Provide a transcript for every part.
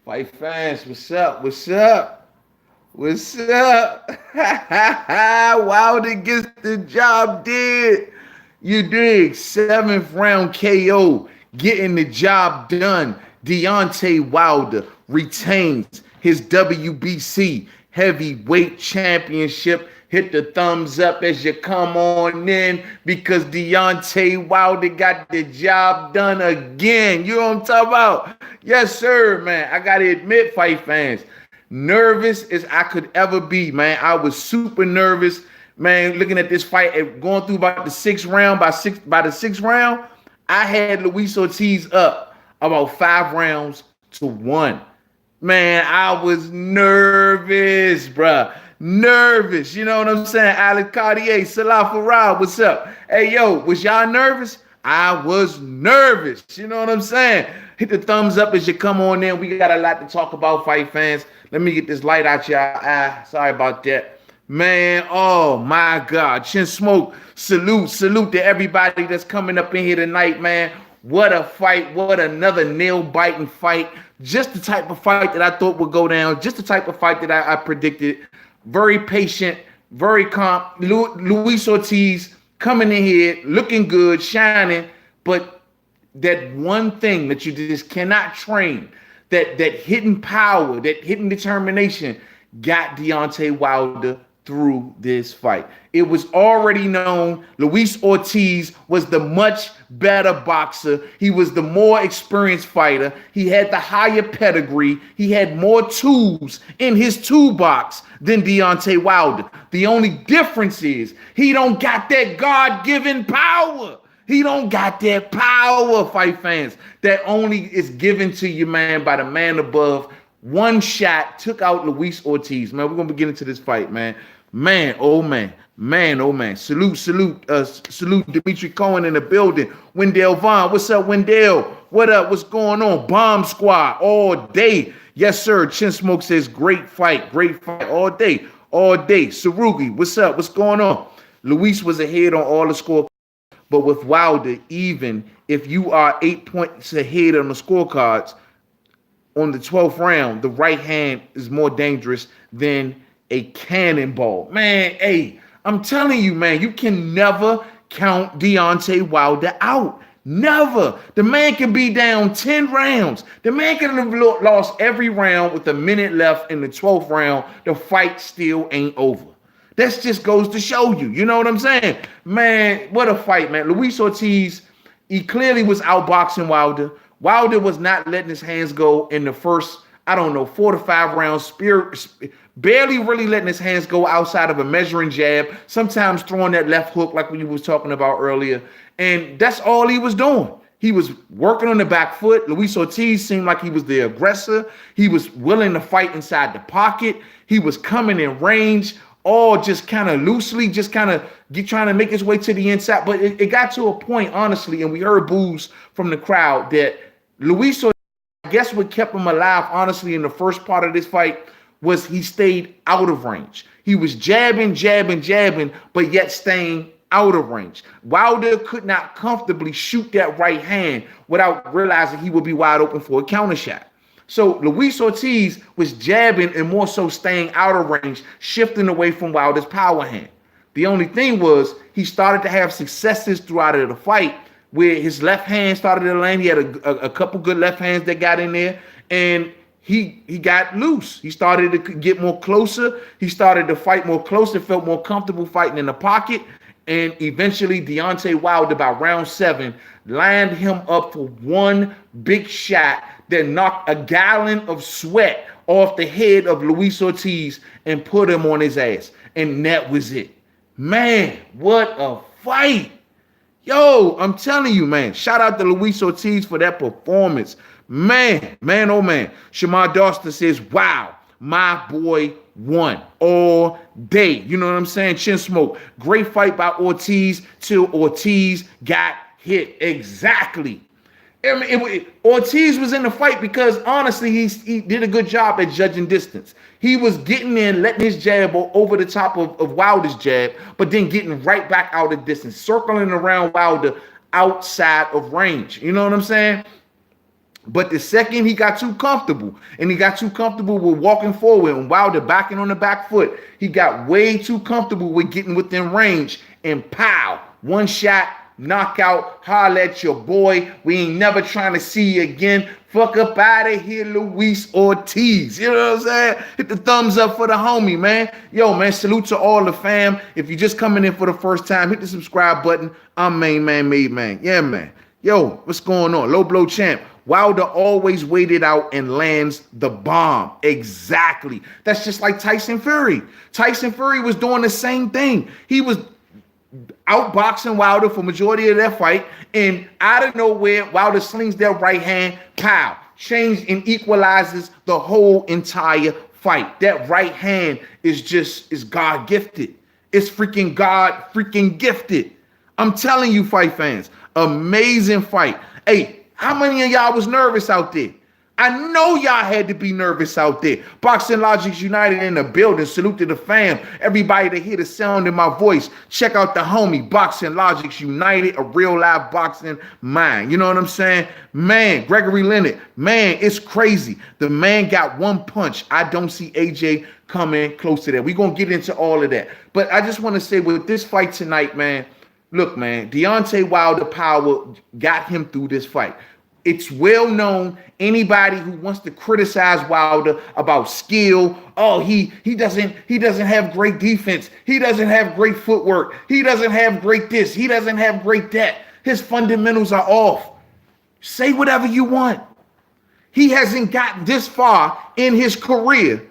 Fight fans, what's up? What's up? What's up? Wilder gets the job did. You dig? Seventh round KO, getting the job done. Deontay Wilder retains his WBC heavyweight championship. Hit the thumbs up as you come on in because Deontay Wilder got the job done again. You know what I'm talking about? Yes, sir, man. I gotta admit, fight fans, nervous as I could ever be, man. I was super nervous, man. Looking at this fight, going through about the sixth round. By the sixth round, I had Luis Ortiz up about 5 rounds to 1. Man, I was nervous, bruh. Nervous. You know what I'm saying? Alex Cartier, Salah Farad, what's up? Hey, yo, was y'all nervous? I was nervous. You know what I'm saying? Hit the thumbs up as you come on in. We got a lot to talk about, fight fans. Let me get this light out your eye. Sorry about that. Man, oh my God. Chin Smoke, salute to everybody that's coming up in here tonight, man. What a fight. What another nail-biting fight. Just the type of fight that I thought would go down. Just the type of fight that I predicted. Very patient, very calm. Luis Ortiz coming in here, looking good, shining, but that one thing that you just cannot train, that hidden power, that hidden determination, got Deontay Wilder through this fight. It was already known Luis Ortiz was the much better boxer. He was the more experienced fighter. He had the higher pedigree. He had more tools in his toolbox than Deontay Wilder. The only difference is he don't got that God-given power. He don't got that power, fight fans. That only is given to you, man, by the man above. One shot took out Luis Ortiz. Man, we're going to get into this fight, man. Man, oh, man. Man, oh, man. Salute Dimitri Cohen in the building. Wendell Vaughn. What's up, Wendell? What up? What's going on? Bomb Squad all day. Yes, sir. Chin Smoke says great fight all day. Sarugi, what's up? What's going on? Luis was ahead on all the score. But with Wilder, even if you are 8 points ahead on the scorecards, on the 12th round, the right hand is more dangerous than a cannonball. Man, hey, I'm telling you, man, you can never count Deontay Wilder out. Never. The man can be down 10 rounds. The man can have lost every round with a minute left in the 12th round. The fight still ain't over. That just goes to show you. You know what I'm saying? Man, what a fight, man. Luis Ortiz, he clearly was outboxing Wilder. Wilder was not letting his hands go in the first, 4 to 5 rounds. Barely really letting his hands go outside of a measuring jab. Sometimes throwing that left hook like we was talking about earlier. And that's all he was doing. He was working on the back foot. Luis Ortiz seemed like he was the aggressor. He was willing to fight inside the pocket. He was coming in range, all just kind of loosely, just kind of trying to make his way to the inside. But it got to a point, honestly, and we heard boos from the crowd, that Luis Ortiz, I guess what kept him alive, honestly, in the first part of this fight was he stayed out of range. He was jabbing, but yet staying out of range. Wilder could not comfortably shoot that right hand without realizing he would be wide open for a counter shot. So Luis Ortiz was jabbing and more so staying out of range, shifting away from Wilder's power hand. The only thing was he started to have successes throughout the fight where his left hand started to land. He had a couple good left hands that got in there, and he got loose. He started to get more closer. He started to fight more closer, felt more comfortable fighting in the pocket. And eventually Deontay Wilder, by round 7, lined him up for one big shot that knocked a gallon of sweat off the head of Luis Ortiz and put him on his ass. And that was it. Man, what a fight. Yo, I'm telling you, man. Shout out to Luis Ortiz for that performance. Man, oh man. Shamar Doster says, wow, my boy won all day. You know what I'm saying? Chin Smoke. Great fight by Ortiz till Ortiz got hit. Exactly. I mean, Ortiz was in the fight because, honestly, he did a good job at judging distance. He was getting in, letting his jab over the top of Wilder's jab, but then getting right back out of distance, circling around Wilder outside of range. You know what I'm saying? But the second he got too comfortable, and he got too comfortable with walking forward and Wilder backing on the back foot, he got way too comfortable with getting within range, and pow, one shot, knockout, holla at your boy. We ain't never trying to see you again. Fuck up out of here, Luis Ortiz. You know what I'm saying? Hit the thumbs up for the homie, man. Yo, man, salute to all the fam. If you're just coming in for the first time, hit the subscribe button. I'm Main Man, Made Man. Yeah, man. Yo, what's going on? Low blow champ. Wilder always waited out and lands the bomb. Exactly. That's just like Tyson Fury. Tyson Fury was doing the same thing. He was outboxing Wilder for majority of that fight, and out of nowhere, Wilder slings that right hand, pow, changes and equalizes the whole entire fight. That right hand is God gifted. It's freaking God freaking gifted. I'm telling you, fight fans, amazing fight. Hey, how many of y'all was nervous out there? I know y'all had to be nervous out there. Boxing Logics United in the building. Salute to the fam. Everybody that hear the sound in my voice, check out the homie, Boxing Logics United, a real live boxing mind. You know what I'm saying? Man, Gregory Leonard, man, it's crazy. The man got one punch. I don't see AJ coming close to that. We're going to get into all of that. But I just want to say with this fight tonight, man, look, man, Deontay Wilder power got him through this fight. It's well known. Anybody who wants to criticize Wilder about skill, oh, he doesn't have great defense. He doesn't have great footwork. He doesn't have great this. He doesn't have great that. His fundamentals are off. Say whatever you want. He hasn't gotten this far in his career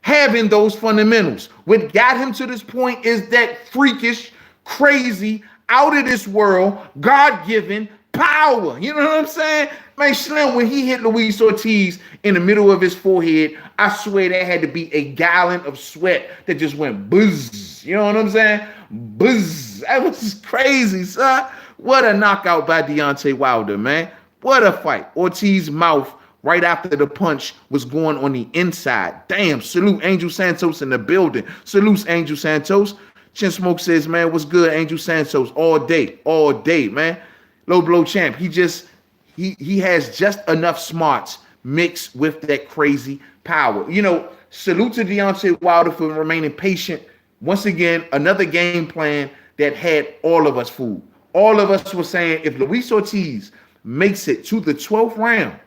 having those fundamentals. What got him to this point is that freakish, crazy, out of this world, God-given power. You know what I'm saying? Man, Slim, when he hit Luis Ortiz in the middle of his forehead, I swear that had to be a gallon of sweat that just went buzz. You know what I'm saying? Buzz. That was crazy, son. What a knockout by Deontay Wilder, man. What a fight. Ortiz's mouth right after the punch was going on the inside. Damn, salute Angel Santos in the building. Salute Angel Santos. Chin Smoke says, man, what's good, Angel Santos? All day, man. Low blow champ. He has just enough smarts mixed with that crazy power. You know, salute to Deontay Wilder for remaining patient. Once again, another game plan that had all of us fooled. All of us were saying if Luis Ortiz makes it to the 12th round,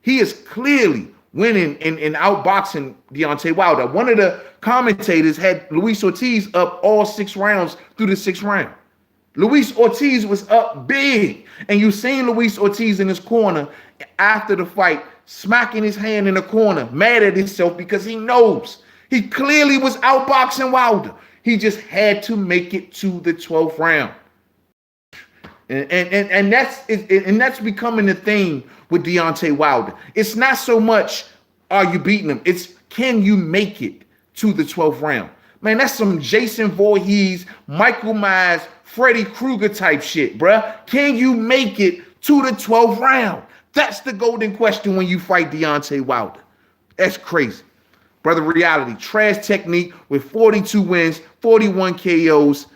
he is clearly winning and outboxing Deontay Wilder. One of the commentators had Luis Ortiz up all 6 rounds through the 6th round. Luis Ortiz was up big. And you seen Luis Ortiz in his corner after the fight, smacking his hand in the corner, mad at himself because he knows he clearly was outboxing Wilder. He just had to make it to the 12th round. And that's becoming the thing with Deontay Wilder. It's not so much are you beating him, it's can you make it to the 12th round. Man, that's some Jason Voorhees, Michael Myers, Freddy Krueger type shit, bruh. Can you make it to the 12th round? That's the golden question when you fight Deontay Wilder. That's crazy. Brother Reality, trash technique with 42 wins, 41 KOs.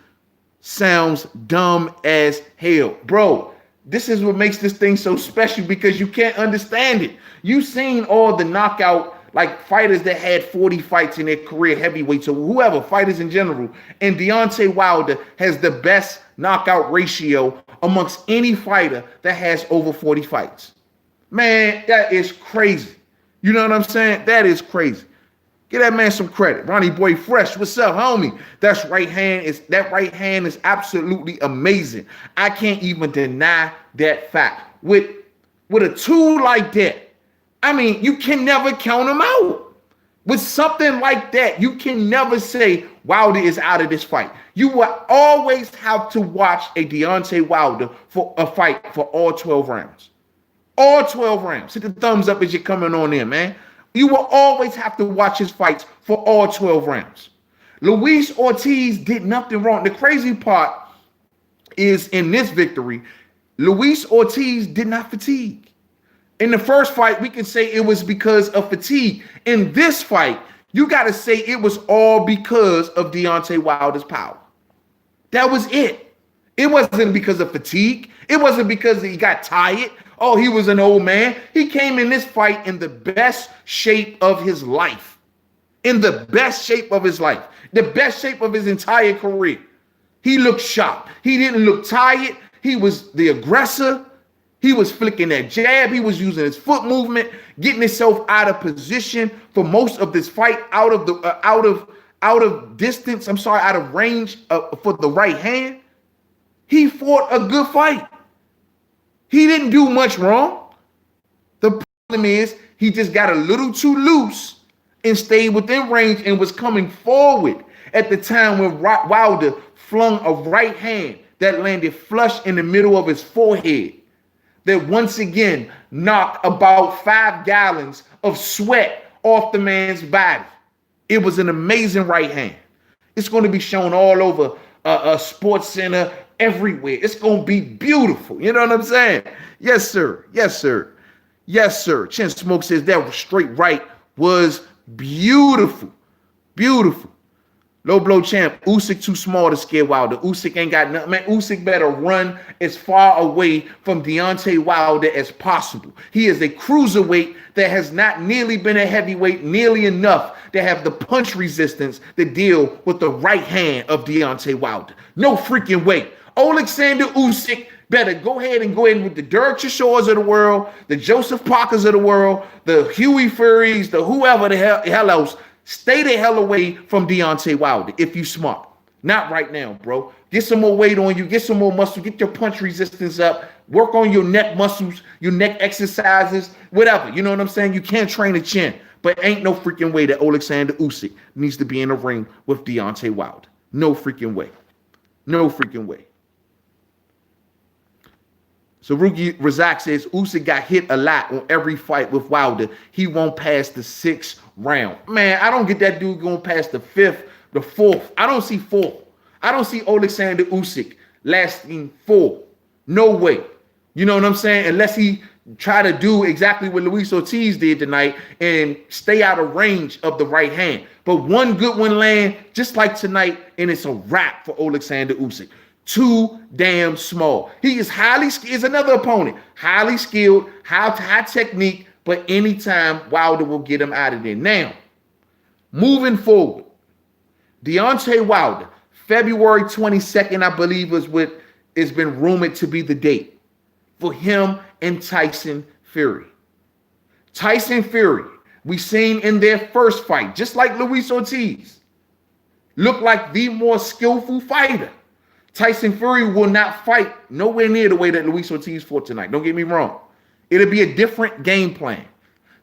Sounds dumb as hell. Bro, this is what makes this thing so special because you can't understand it. You've seen all the knockout like fighters that had 40 fights in their career, heavyweights or whoever, fighters in general. And Deontay Wilder has the best knockout ratio amongst any fighter that has over 40 fights. Man, that is crazy. You know what I'm saying? That is crazy. Give that man some credit. Ronnie Boy Fresh, what's up, homie? That right hand is absolutely amazing. I can't even deny that fact. With a tool like that, I mean, you can never count him out. With something like that, you can never say Wilder is out of this fight. You will always have to watch a Deontay Wilder for a fight for all 12 rounds. All 12 rounds. Hit the thumbs up as you're coming on in, man. You will always have to watch his fights for all 12 rounds. Luis Ortiz did nothing wrong. The crazy part is in this victory, Luis Ortiz did not fatigue. In the first fight, we can say it was because of fatigue. In this fight, you got to say it was all because of Deontay Wilder's power. That was it. It wasn't because of fatigue. It wasn't because he got tired. Oh, he was an old man. He came in this fight in the best shape of his life. In the best shape of his life. The best shape of his entire career. He looked sharp. He didn't look tired. He was the aggressor. He was flicking that jab. He was using his foot movement, getting himself out of position for most of this fight, out of distance. I'm sorry, out of range for the right hand. He fought a good fight. He didn't do much wrong. The problem is he just got a little too loose and stayed within range and was coming forward at the time when Wilder flung a right hand that landed flush in the middle of his forehead, that once again knocked about 5 gallons of sweat off the man's body. It was an amazing right hand. It's going to be shown all over a sports center, everywhere. It's going to be beautiful. You know what I'm saying? Yes, sir. Yes, sir. Yes, sir. Chin Smoke says that straight right was beautiful. Beautiful. Low blow champ. Usyk too small to scare Wilder. Usyk ain't got nothing. Man, Usyk better run as far away from Deontay Wilder as possible. He is a cruiserweight that has not nearly been a heavyweight nearly enough to have the punch resistance to deal with the right hand of Deontay Wilder. No freaking way. Alexander Usyk better go ahead with the Derek Chisores of the world, the Joseph Parkers of the world, the Huey Furies, the whoever the hell else. Stay the hell away from Deontay Wilder if you smart. Not right now, bro. Get some more weight on you. Get some more muscle. Get your punch resistance up. Work on your neck muscles, your neck exercises, whatever. You know what I'm saying? You can't train a chin. But ain't no freaking way that Alexander Usyk needs to be in a ring with Deontay Wilder. No freaking way. No freaking way. So Ruki Razak says Usyk got hit a lot on every fight with Wilder. He won't pass the 6th round. Man, I don't get that dude going past the 5th, the 4th. I don't see 4. I don't see Alexander Usyk lasting 4. No way. You know what I'm saying? Unless he try to do exactly what Luis Ortiz did tonight and stay out of range of the right hand. But one good one land, just like tonight, and it's a wrap for Alexander Usyk. Too damn small. He is highly skilled. Is another opponent. Highly skilled, high technique, but anytime Wilder will get him out of there. Now, moving forward, Deontay Wilder, February 22nd, I believe is what has been rumored to be the date for him and Tyson Fury. Tyson Fury, we seen in their first fight, just like Luis Ortiz, looked like the more skillful fighter. Tyson Fury will not fight nowhere near the way that Luis Ortiz fought tonight. Don't get me wrong. It'll be a different game plan.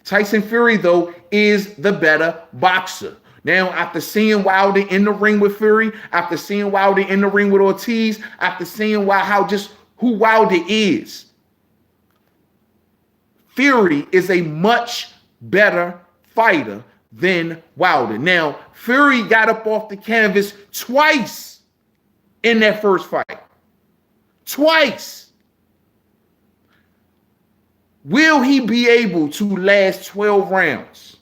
Tyson Fury, though, is the better boxer. Now, after seeing Wilder in the ring with Fury, after seeing Wilder in the ring with Ortiz, after seeing who Wilder is, Fury is a much better fighter than Wilder. Now, Fury got up off the canvas twice in that first fight. Twice. Will he be able to last 12 rounds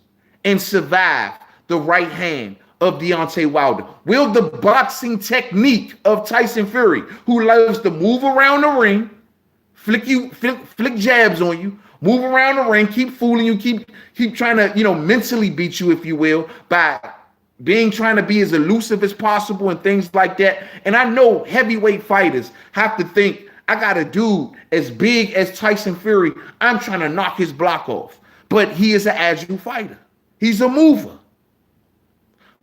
and survive the right hand of Deontay Wilder? Will the boxing technique of Tyson Fury, who loves to move around the ring, flick jabs on you, move around the ring, keep fooling you, keep trying to, mentally beat you, if you will, by trying to be as elusive as possible and things like that. And I know heavyweight fighters have to think, I got a dude as big as Tyson Fury. I'm trying to knock his block off. But he is an agile fighter. He's a mover.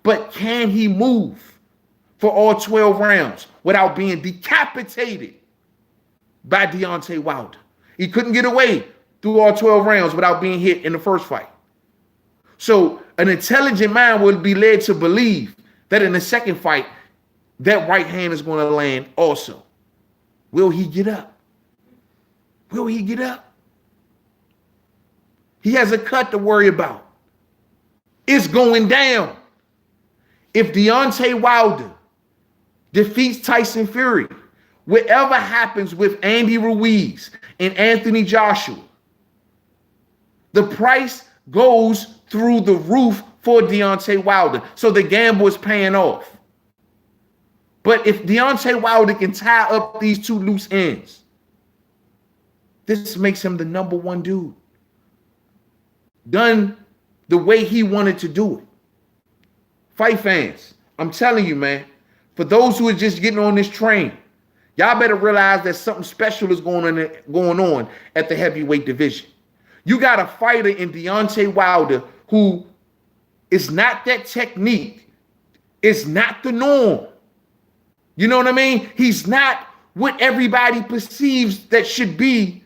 But can he move for all 12 rounds without being decapitated by Deontay Wilder? He couldn't get away through all 12 rounds without being hit in the first fight. So an intelligent mind will be led to believe that in the second fight, that right hand is going to land also. Will he get up? Will he get up? He has a cut to worry about. It's going down. If Deontay Wilder defeats Tyson Fury, whatever happens with Andy Ruiz and Anthony Joshua, the price goes through the roof for Deontay Wilder. So the gamble is paying off. But if Deontay Wilder can tie up these two loose ends, This makes him the number one dude. Done the way he wanted to do it. Fight fans, I'm telling you, man, for those who are just getting on this train, y'all better realize that something special is going on at the heavyweight division. You got a fighter in Deontay Wilder who is not that technique. It's not the norm. You know what I mean? He's not what everybody perceives that should be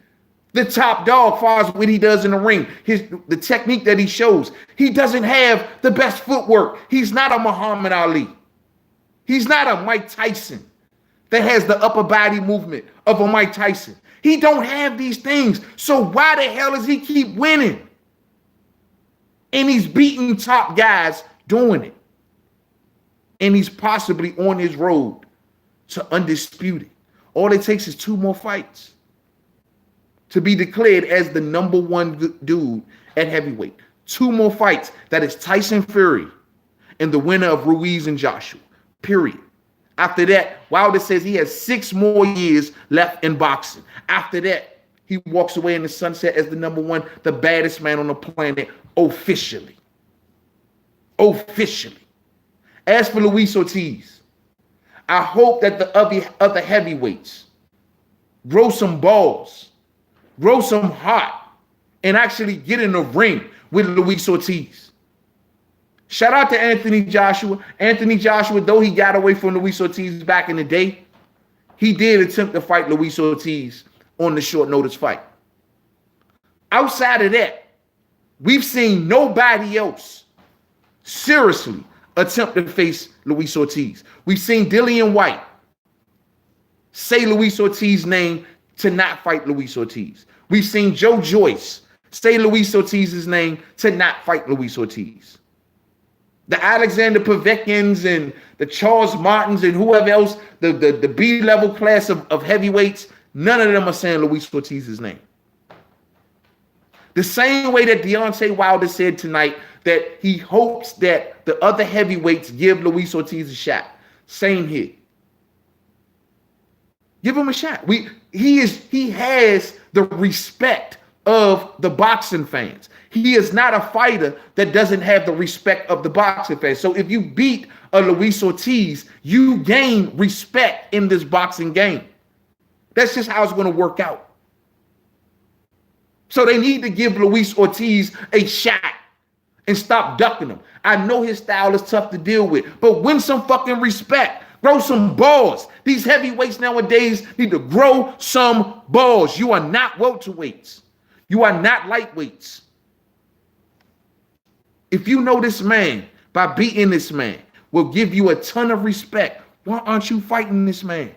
the top dog as far as what he does in the ring. The technique that he shows. He doesn't have the best footwork. He's not a Muhammad Ali. He's not a Mike Tyson that has the upper body movement of a Mike Tyson. He don't have these things. So why the hell does he keep winning? And he's beating top guys doing it. And he's possibly on his road to undisputed. All it takes is 2 more fights to be declared as the number one dude at heavyweight. 2 more fights. That is Tyson Fury and the winner of Ruiz and Joshua. Period. After that, Wilder says he has 6 more years left in boxing. After that, he walks away in the sunset as the number one, the baddest man on the planet, officially. Officially. As for Luis Ortiz, I hope that the other heavyweights grow some balls, grow some heart, and actually get in the ring with Luis Ortiz. Shout out to Anthony Joshua. Anthony Joshua, though he got away from Luis Ortiz back in the day, he did attempt to fight Luis Ortiz on the short notice fight. Outside of that, we've seen nobody else seriously attempt to face Luis Ortiz. We've seen Dillian White say Luis Ortiz's name to not fight Luis Ortiz. We've seen Joe Joyce say Luis Ortiz's name to not fight Luis Ortiz. The Alexander Povekins and the Charles Martins and whoever else, the B-level class of heavyweights, none of them are saying Luis Ortiz's name. The same way that Deontay Wilder said tonight that he hopes that the other heavyweights give Luis Ortiz a shot. Same here. Give him a shot. He has the respect of the boxing fans. He is not a fighter that doesn't have the respect of the boxing fans. So if you beat a Luis Ortiz, you gain respect in this boxing game. That's just how it's going to work out. So they need to give Luis Ortiz a shot and stop ducking him. I know his style is tough to deal with, but win some fucking respect. Grow some balls. These heavyweights nowadays need to grow some balls. You are not welterweights. You are not lightweights. If you know this man by beating this man will give you a ton of respect, why aren't you fighting this man?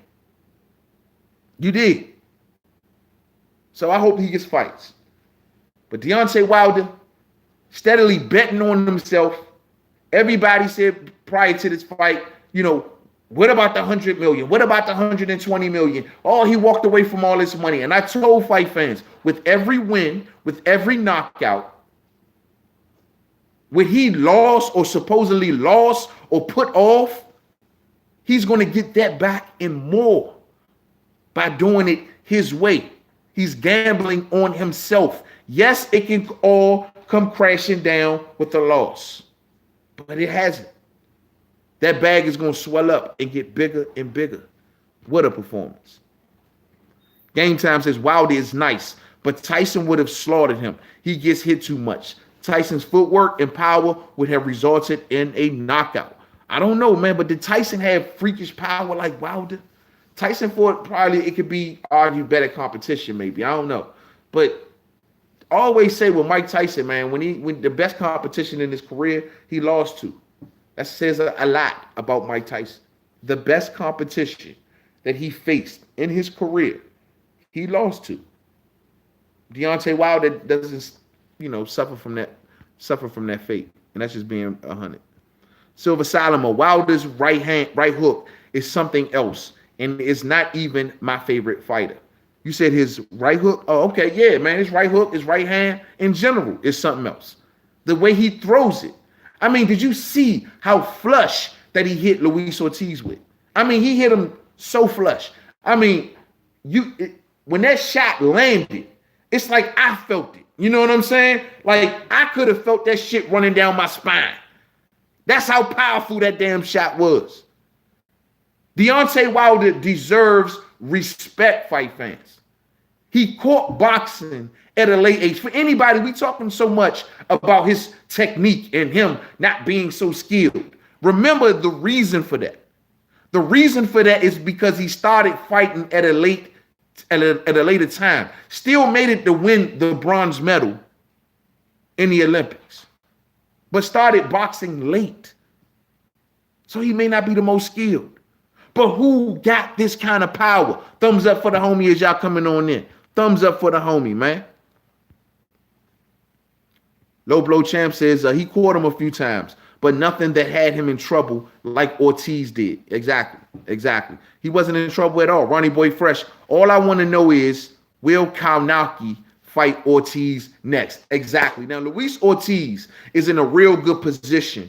You did. So I hope he gets fights. But Deontay Wilder, steadily betting on himself. Everybody said prior to this fight, what about the 100 million? What about the 120 million? Oh, he walked away from all this money. And I told fight fans, with every win, with every knockout, when he lost or supposedly lost or put off, he's going to get that back and more by doing it his way. He's gambling on himself. Yes, it can all come crashing down with a loss, but it hasn't. That bag is going to swell up and get bigger and bigger. What a performance. Game Time says Wilder is nice, but Tyson would have slaughtered him. He gets hit too much. Tyson's footwork and power would have resulted in a knockout. I don't know, man, but did Tyson have freakish power like Wilder? Tyson fought probably, it could be argued better competition maybe. I don't know. But I always say with Mike Tyson, man, when the best competition in his career, he lost to. That says a lot about Mike Tyson. The best competition that he faced in his career, he lost to. Deontay Wilder doesn't, suffer from that fate. And that's just being 100. Silver Solomon, Wilder's right hook is something else. And it's not even my favorite fighter. You said his right hook? Oh, okay. Yeah, man. His right hook, his right hand in general is something else. The way he throws it. I mean, did you see how flush that he hit Luis Ortiz with? I mean, he hit him so flush. I mean, when that shot landed, It's like I felt it. You know what I'm saying? Like I could have felt that shit running down my spine. That's how powerful that damn shot was. Deontay Wilder deserves respect, fight fans. He caught boxing at a late age. For anybody, we talking so much about his technique and him not being so skilled. Remember the reason for that. The reason for that is because he started fighting at a later time. Still made it to win the bronze medal in the Olympics, but started boxing late. So he may not be the most skilled. But who got this kind of power? Thumbs up for the homie as y'all coming on in. Thumbs up for the homie, man. Low Blow Champ says he caught him a few times, but nothing that had him in trouble like Ortiz did. Exactly. He wasn't in trouble at all. Ronnie Boy Fresh. All I want to know is, will Kaunaki fight Ortiz next? Exactly. Now, Luis Ortiz is in a real good position,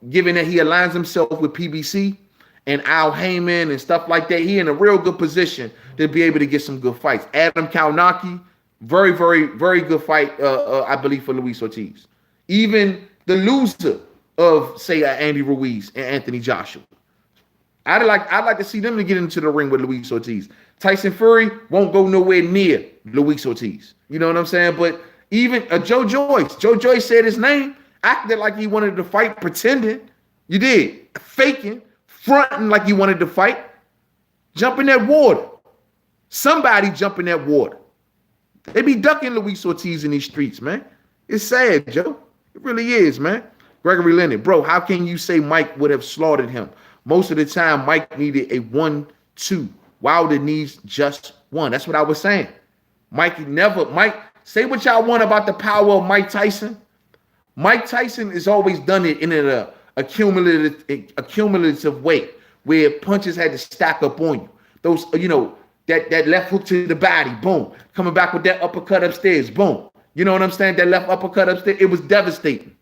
given that he aligns himself with PBC and Al Heyman and stuff like that. He in a real good position to be able to get some good fights. Adam Kaunaki, very, very, very good fight, I believe, for Luis Ortiz. Even the loser of, say, Andy Ruiz and Anthony Joshua. I'd like to see them to get into the ring with Luis Ortiz. Tyson Fury won't go nowhere near Luis Ortiz. You know what I'm saying? But even Joe Joyce said his name, acted like he wanted to fight, pretending. You did. Faking, fronting like he wanted to fight. Jump in that water. Somebody jump in that water. They be ducking Luis Ortiz in these streets, man. It's sad, Joe. It really is, man. Gregory Leonard, bro, how can you say Mike would have slaughtered him? Most of the time, Mike needed a 1-2. Wilder needs just one. That's what I was saying. Mike, say what y'all want about the power of Mike Tyson. Mike Tyson has always done it in a cumulative way, where punches had to stack up on you. Those, that left hook to the body, boom. Coming back with that uppercut upstairs, boom. You know what I'm saying? That left uppercut upstairs, it was devastating.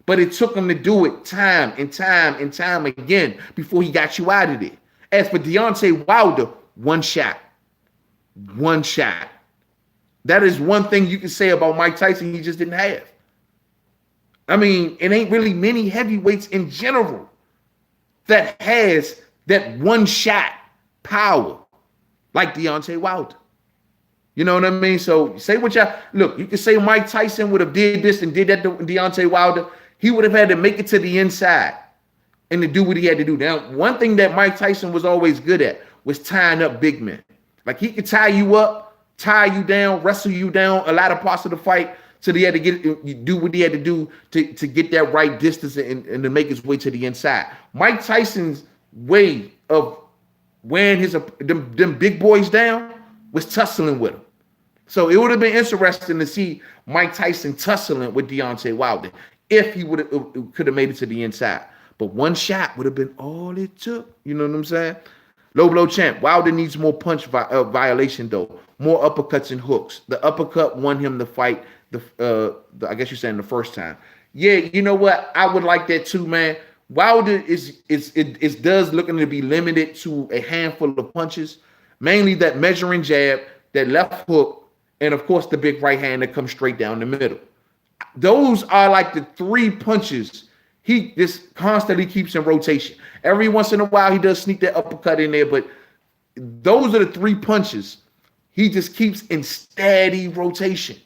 But it took him to do it time and time again before he got you out of there. As for Deontay Wilder, one shot. One shot. That is one thing you can say about Mike Tyson he just didn't have. I mean, it ain't really many heavyweights in general that has that one shot power like Deontay Wilder. You know what I mean? So say what y'all, look, you can say Mike Tyson would have did this and did that to Deontay Wilder. He would have had to make it to the inside and to do what he had to do. Now, one thing that Mike Tyson was always good at was tying up big men. Like he could tie you up, tie you down, wrestle you down a lot of parts of the fight. So he had to do what he had to do to get that right distance and to make his way to the inside. Mike Tyson's way of wearing them big boys down was tussling with him. So it would have been interesting to see Mike Tyson tussling with Deontay Wilder if he could have made it to the inside. But one shot would have been all it took. You know what I'm saying? Low Blow Champ. Wilder needs more punch violation, though. More uppercuts and hooks. The uppercut won him the fight, I guess you're saying the first time. Yeah, you know what? I would like that too, man. Wilder does looking to be limited to a handful of punches, mainly that measuring jab, that left hook, and of course the big right hand that comes straight down the middle. Those are like the three punches he just constantly keeps in rotation. Every once in a while he does sneak that uppercut in there, but those are the three punches he just keeps in steady rotation.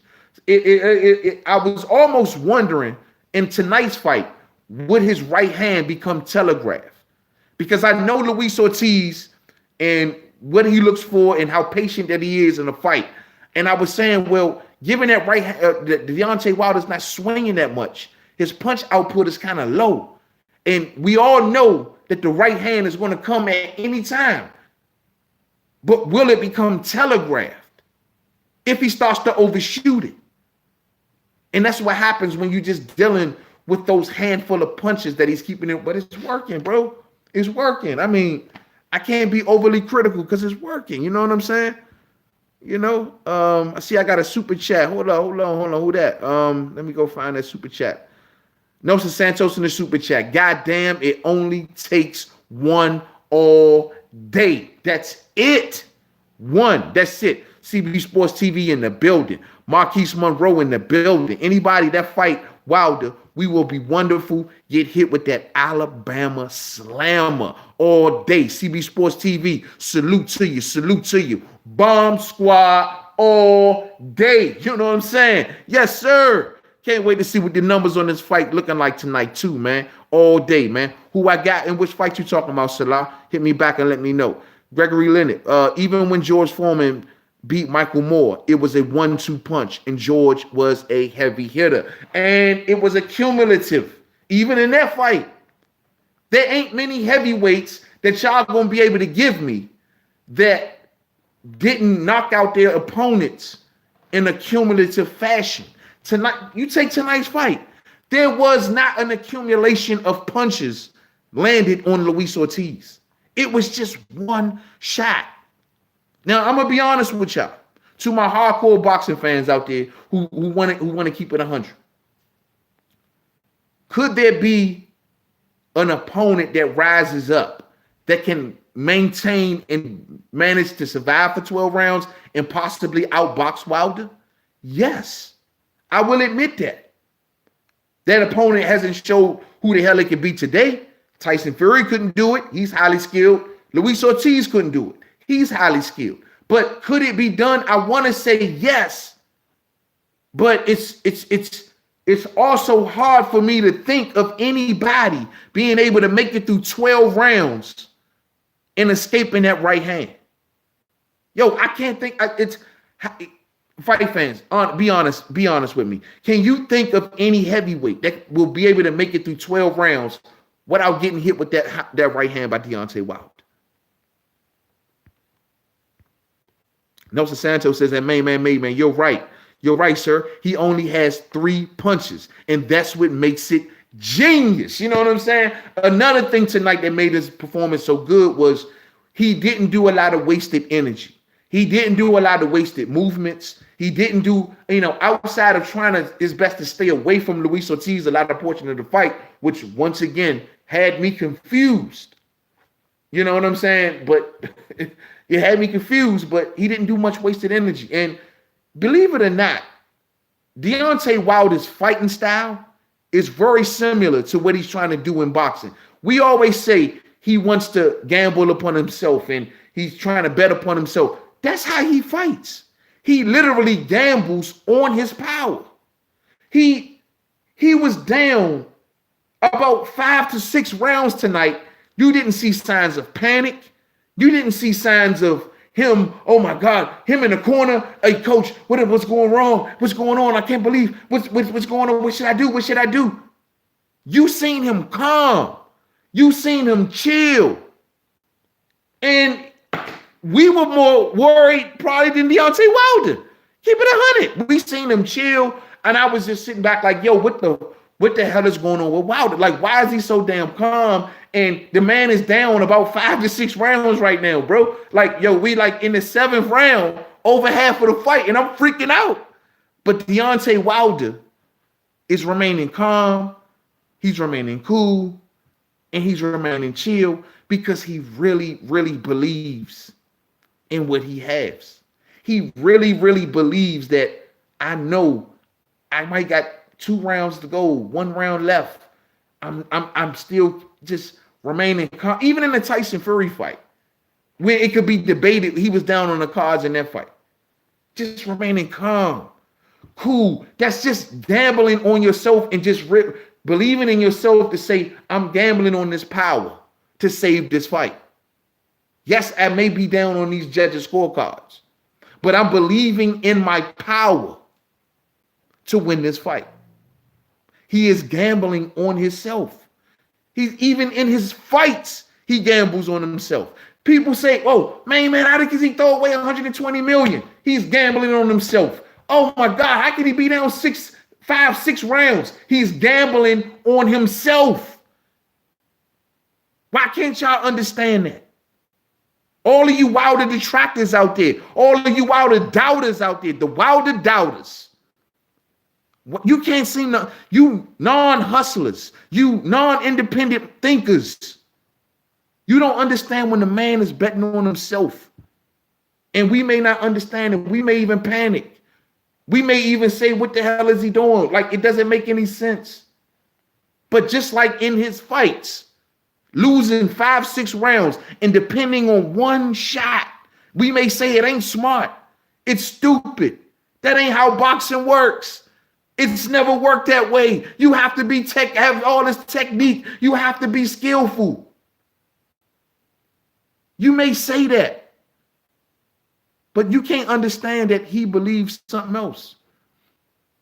I was almost wondering in tonight's fight, would his right hand become telegraphed? Because I know Luis Ortiz and what he looks for and how patient that he is in a fight. And I was saying, well, given that Deontay Wilder's not swinging that much, his punch output is kind of low. And we all know that the right hand is going to come at any time. But will it become telegraphed if he starts to overshoot it? And that's what happens when you're just dealing with those handful of punches that he's keeping in. But it's working, bro. It's working. I mean, I can't be overly critical because it's working. You know what I'm saying? You know, I see I got a super chat. Hold on. Who that? Let me go find that super chat. Nelson Santos in the super chat. God damn, it only takes one all day. That's it. One. That's it. CB Sports TV in the building. Marquise Monroe in the building. Anybody that fight Wilder, we will be wonderful. Get hit with that Alabama slammer all day. CB Sports TV, salute to you. Salute to you. Bomb Squad all day. You know what I'm saying? Yes, sir. Can't wait to see what the numbers on this fight looking like tonight too, man. All day, man. Who I got and which fight you talking about, Salah? Hit me back and let me know. Gregory Leonard, even when George Foreman beat Michael Moore, it was a 1-2 punch, and George was a heavy hitter. And it was a cumulative. Even in that fight, there ain't many heavyweights that y'all gonna be able to give me that didn't knock out their opponents in a cumulative fashion. Tonight, you take tonight's fight, there was not an accumulation of punches landed on Luis Ortiz. It was just one shot. Now, I'm gonna be honest with y'all. To my hardcore boxing fans out there who want to keep it 100. Could there be an opponent that rises up that can maintain and manage to survive for 12 rounds and possibly outbox Wilder? Yes, I will admit that. That opponent hasn't showed who the hell it could be today. Tyson Fury couldn't do it. He's highly skilled. Luis Ortiz couldn't do it. He's highly skilled. But could it be done? I want to say yes. But it's also hard for me to think of anybody being able to make it through 12 rounds and escaping that right hand. Yo, I can't think. Fight fans, be honest with me. Can you think of any heavyweight that will be able to make it through 12 rounds without getting hit with that right hand by Deontay Wilder? Nelson Santos says that man, you're right. You're right, sir. He only has 3 punches, and that's what makes it genius. You know what I'm saying? Another thing tonight that made his performance so good was he didn't do a lot of wasted energy. He didn't do a lot of wasted movements. He didn't do, outside of trying his best to stay away from Luis Ortiz a lot of portion of the fight, which once again had me confused. You know what I'm saying? But it had me confused, but he didn't do much wasted energy. And believe it or not, Deontay Wilder's fighting style is very similar to what he's trying to do in boxing. We always say he wants to gamble upon himself and he's trying to bet upon himself. That's how he fights. He literally gambles on his power. He was down about 5 to 6 rounds tonight. You didn't see signs of panic. You didn't see signs of him, oh my God, him in the corner. Hey, coach, what's going wrong? What's going on? I can't believe what's going on. What should I do? What should I do? You seen him calm. You seen him chill. And we were more worried probably than Deontay Wilder. Keep it 100. We seen him chill. And I was just sitting back like, yo, what the hell is going on with Wilder? Like, why is he so damn calm? And the man is down about 5 to 6 rounds right now, bro. Like, yo, we like in the 7th round, over half of the fight, and I'm freaking out. But Deontay Wilder is remaining calm. He's remaining cool. And he's remaining chill because he really, really believes in what he has. He really, really believes that I know I might got 2 rounds to go, 1 round left. I'm still just remaining calm. Even in the Tyson Fury fight, when it could be debated, he was down on the cards in that fight. Just remaining calm, cool. That's just gambling on yourself and just believing in yourself to say, I'm gambling on this power to save this fight. Yes, I may be down on these judges' scorecards, but I'm believing in my power to win this fight. He is gambling on himself. He's even in his fights, he gambles on himself. People say, oh, man, how does he throw away 120 million? He's gambling on himself. Oh my God, how can he be down 5, 6 rounds? He's gambling on himself. Why can't y'all understand that? All of you Wilder detractors out there, all of you Wilder doubters out there, the Wilder doubters. You can't seem to, you non-hustlers, you non-independent thinkers. You don't understand when the man is betting on himself. And we may not understand it. We may even panic. We may even say, what the hell is he doing? Like, it doesn't make any sense. But just like in his fights, losing 5-6 rounds and depending on one shot, we may say it ain't smart. It's stupid. That ain't how boxing works. It's never worked that way. You have to be have all this technique. You have to be skillful. You may say that. But you can't understand that he believes something else.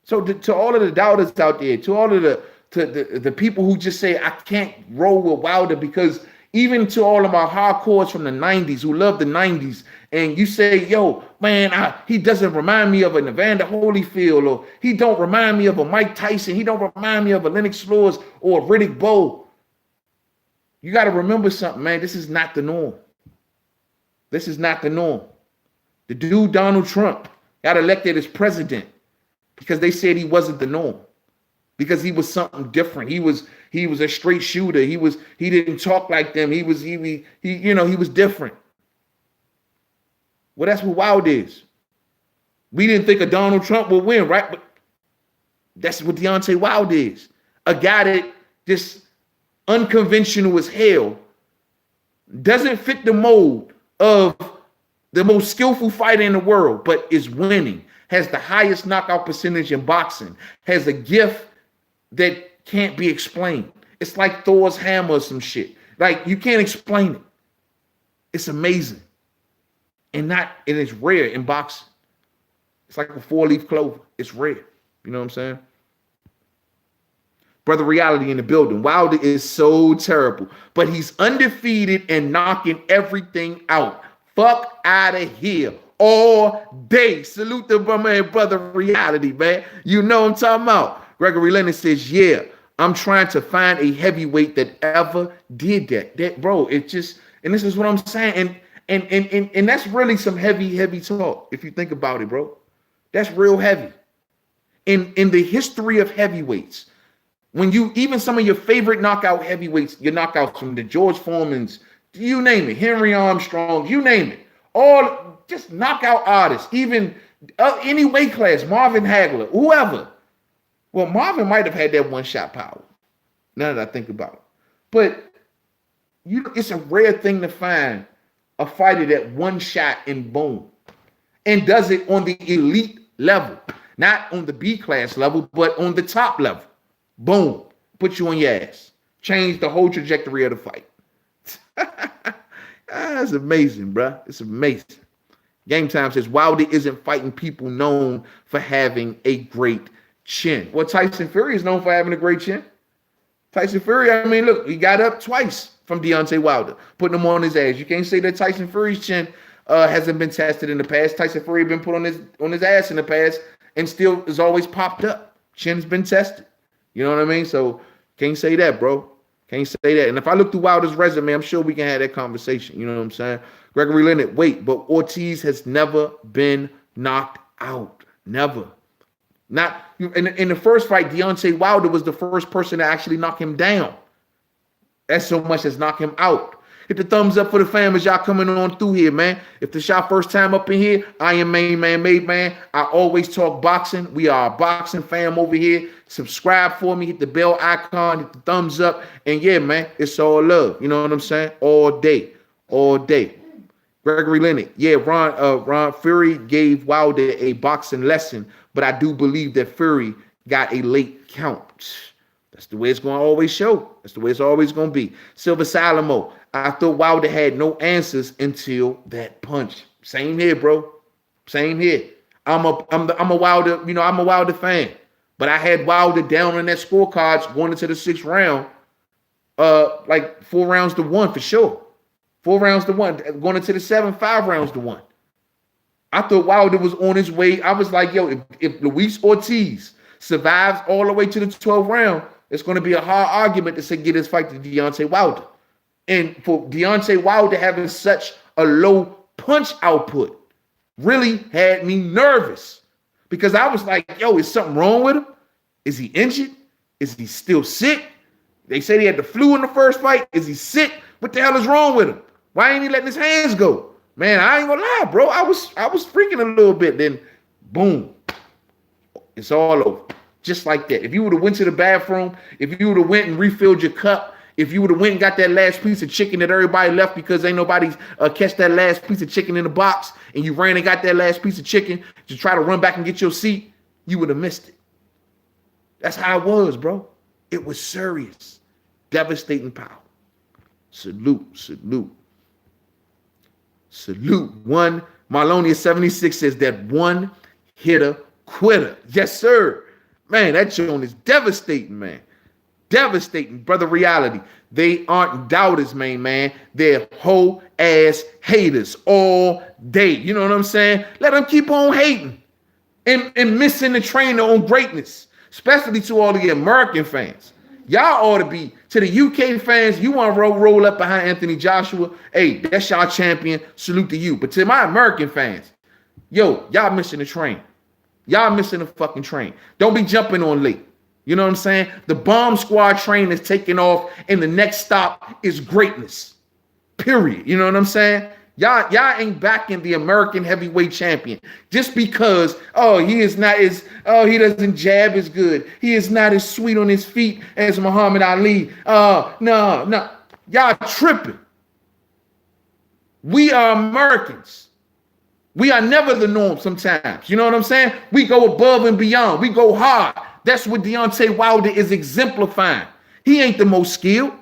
So to all of the doubters out there, to all of the people who just say, I can't roll with Wilder, because even to all of my hardcores from the 90s who love the 90s, and you say, yo, man, he doesn't remind me of an Evander Holyfield, or he don't remind me of a Mike Tyson, he don't remind me of a Lennox Lewis or a Riddick Bowe. You got to remember something, man. This is not the norm. This is not the norm. The dude, Donald Trump, got elected as president because they said he wasn't the norm, because he was something different. He was a straight shooter. He didn't talk like them. He was different. Well, that's what Wilder is. We didn't think a Donald Trump would win, right? But that's what Deontay Wilder is. A guy that just unconventional as hell, doesn't fit the mold of the most skillful fighter in the world, but is winning, has the highest knockout percentage in boxing, has a gift that can't be explained. It's like Thor's hammer or some shit. Like, you can't explain it. It's amazing. And it's rare in boxing. It's like a 4-leaf clover. It's rare. You know what I'm saying? Brother Reality in the building. Wilder is so terrible, but he's undefeated and knocking everything out. Fuck out of here all day. Salute the man, Brother Reality, man. You know what I'm talking about. Gregory Leonard says, yeah, I'm trying to find a heavyweight that ever did that. Bro, it just, and this is what I'm saying. And that's really some heavy talk. If you think about it, bro, that's real heavy. In the history of heavyweights, when even some of your favorite knockout heavyweights, your knockouts from the George Foremans, you name it, Henry Armstrong, you name it, all just knockout artists, even any weight class, Marvin Hagler, whoever. Well, Marvin might have had that one-shot power, now that I think about it. But it's a rare thing to find a fighter that one shot and boom, and does it on the elite level, not on the B class level, but on the top level. Boom, put you on your ass, change the whole trajectory of the fight. It's amazing, bro. It's amazing. Game Time says Wilder isn't fighting people known for having a great chin. Well, Tyson Fury is known for having a great chin. Tyson Fury, I mean, look, he got up twice from Deontay Wilder, putting him on his ass. You can't say that Tyson Fury's chin hasn't been tested in the past. Tyson Fury been put on his ass in the past and still is always popped up. Chin's been tested. You know what I mean? So can't say that, bro. Can't say that. And if I look through Wilder's resume, I'm sure we can have that conversation. You know what I'm saying? Gregory Leonard, wait, but Ortiz has never been knocked out. Never. Not in the first fight, Deontay Wilder was the first person to actually knock him down. That's so much as knock him out. Hit the thumbs up for the fam as y'all coming on through here, man. If this y'all first time up in here, I am Main Man Made Man. I always talk boxing. We are a boxing fam over here. Subscribe for me. Hit the bell icon. Hit the thumbs up. And yeah, man, it's all love. You know what I'm saying? All day. All day. Gregory Leonard. Yeah, Ron Fury gave Wilder a boxing lesson, but I do believe that Fury got a late count. That's the way it's going to always show. That's the way it's always going to be. Silver Salamo. I thought Wilder had no answers until that punch. Same here, bro. Same here. I'm a Wilder, I'm a Wilder fan. But I had Wilder down on that scorecards going into the 6th round. Like 4 rounds to 1 for sure. 4 rounds to 1. Going into the 7th, 5 rounds to 1. I thought Wilder was on his way. I was like, yo, if Luis Ortiz survives all the way to the 12th round, it's going to be a hard argument to say get his fight to Deontay Wilder. And for Deontay Wilder having such a low punch output really had me nervous, because I was like, yo, is something wrong with him? Is he injured? Is he still sick? They said he had the flu in the first fight. Is he sick? What the hell is wrong with him? Why ain't he letting his hands go? Man, I ain't gonna lie, bro. I was freaking a little bit. Then, boom, it's all over. Just like that. If you would have went to the bathroom, if you would have went and refilled your cup, if you would have went and got that last piece of chicken that everybody left because ain't nobody catch that last piece of chicken in the box, and you ran and got that last piece of chicken to try to run back and get your seat, you would have missed it. That's how it was, bro. It was serious. Devastating power. Salute, salute. Salute. One, Marlonia 76 says that one hitter quitter. Yes, sir. Man, that joint is devastating, man. Devastating, brother. Reality. They aren't doubters, man. They're whole ass haters all day. You know what I'm saying? Let them keep on hating and missing the train on greatness, especially to all the American fans. Y'all ought to be, to the UK fans, you want to roll up behind Anthony Joshua. Hey, that's y'all champion. Salute to you. But to my American fans, yo, y'all missing the train. Y'all missing the fucking train. Don't be jumping on late. You know what I'm saying? The bomb squad train is taking off, and the next stop is greatness. Period. You know what I'm saying? Y'all ain't backing the American heavyweight champion just because, he doesn't jab as good. He is not as sweet on his feet as Muhammad Ali. No. Y'all tripping. We are Americans. We are never the norm sometimes. You know what I'm saying? We go above and beyond. We go hard. That's what Deontay Wilder is exemplifying. He ain't the most skilled.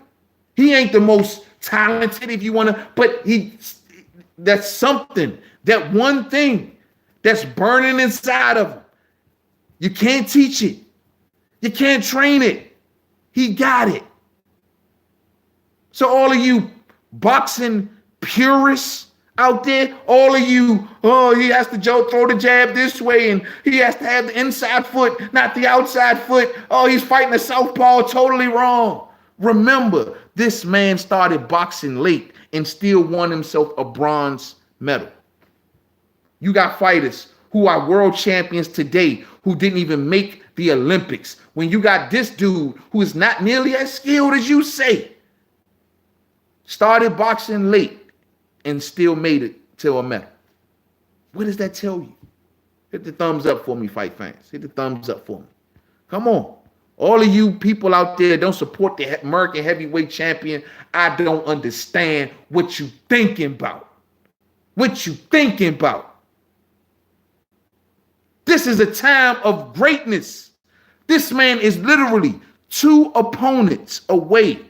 He ain't the most talented, if you want to, but that's something, that one thing that's burning inside of him. You can't teach it. You can't train it. He got it. So all of you boxing purists out there, all of you, he has to throw the jab this way, and he has to have the inside foot, not the outside foot. He's fighting a southpaw, totally wrong. Remember, this man started boxing late and still won himself a bronze medal. You got fighters who are world champions today who didn't even make the Olympics. When you got this dude who is not nearly as skilled as you say, started boxing late and still made it to a medal. What does that tell you? Hit the thumbs up for me, fight fans. Hit the thumbs up for me. Come on. All of you people out there don't support the American heavyweight champion. I don't understand what you thinking about. What you thinking about? This is a time of greatness. This man is literally 2 opponents away.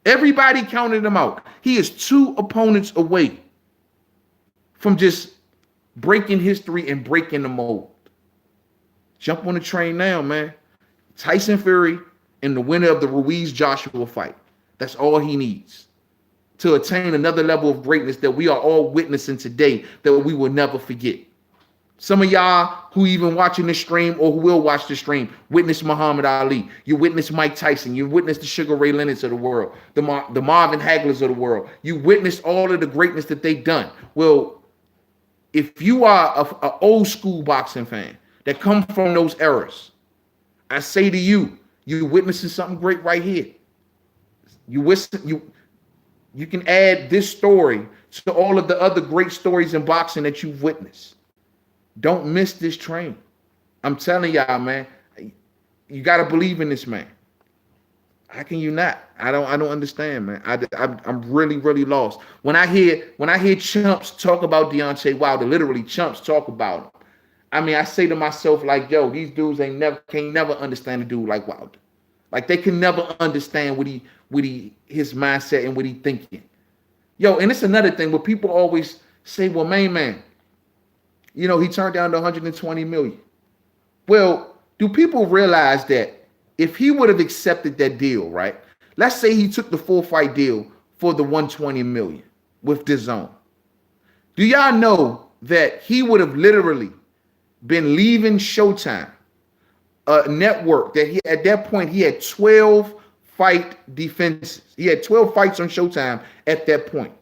Everybody counted him out. He is 2 opponents away from just breaking history and breaking the mold. Jump on the train now, man. Tyson Fury and the winner of the Ruiz-Joshua fight. That's all he needs to attain another level of greatness that we are all witnessing today that we will never forget. Some of y'all who even watching the stream or who will watch the stream witness Muhammad Ali. You witness Mike Tyson. You witness the Sugar Ray Leonards of the world, the Marvin Haglers of the world. You witness all of the greatness that they've done. Well, if you are an old school boxing fan that come from those eras, I say to you, you're witnessing something great right here. You can add this story to all of the other great stories in boxing that you've witnessed. Don't miss this train. I'm telling y'all, man, you got to believe in this man. How can you not? I don't understand, man. I'm really, really lost. When I hear chumps talk about Deontay Wilder, literally chumps talk about him, I mean, I say to myself, like, yo, these dudes can't never understand a dude like Wilder. Like, they can never understand his mindset and what he thinking. Yo, and it's another thing where people always say, well, man, you know, he turned down the 120 million. Well, do people realize that if he would have accepted that deal, right? Let's say he took the full fight deal for the 120 million with DAZN. Do y'all know that he would have literally been leaving Showtime, a network that at that point he had 12 fight defenses. He had 12 fights on Showtime at that point.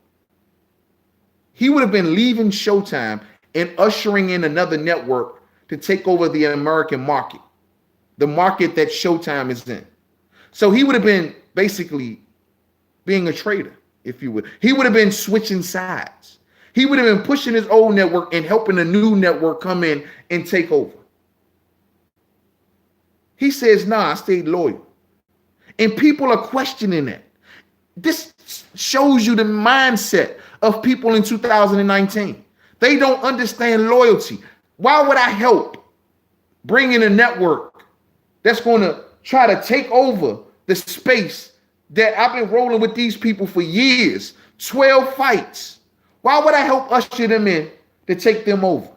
He would have been leaving Showtime and ushering in another network to take over the American market, the market that Showtime is in. So he would have been basically being a traitor, if you would. He would have been switching sides. He would have been pushing his old network and helping a new network come in and take over. He says, nah, I stayed loyal. And people are questioning that. This shows you the mindset of people in 2019. They don't understand loyalty. Why would I help bring in a network that's going to try to take over the space that I've been rolling with these people for years? 12 fights. Why would I help usher them in to take them over?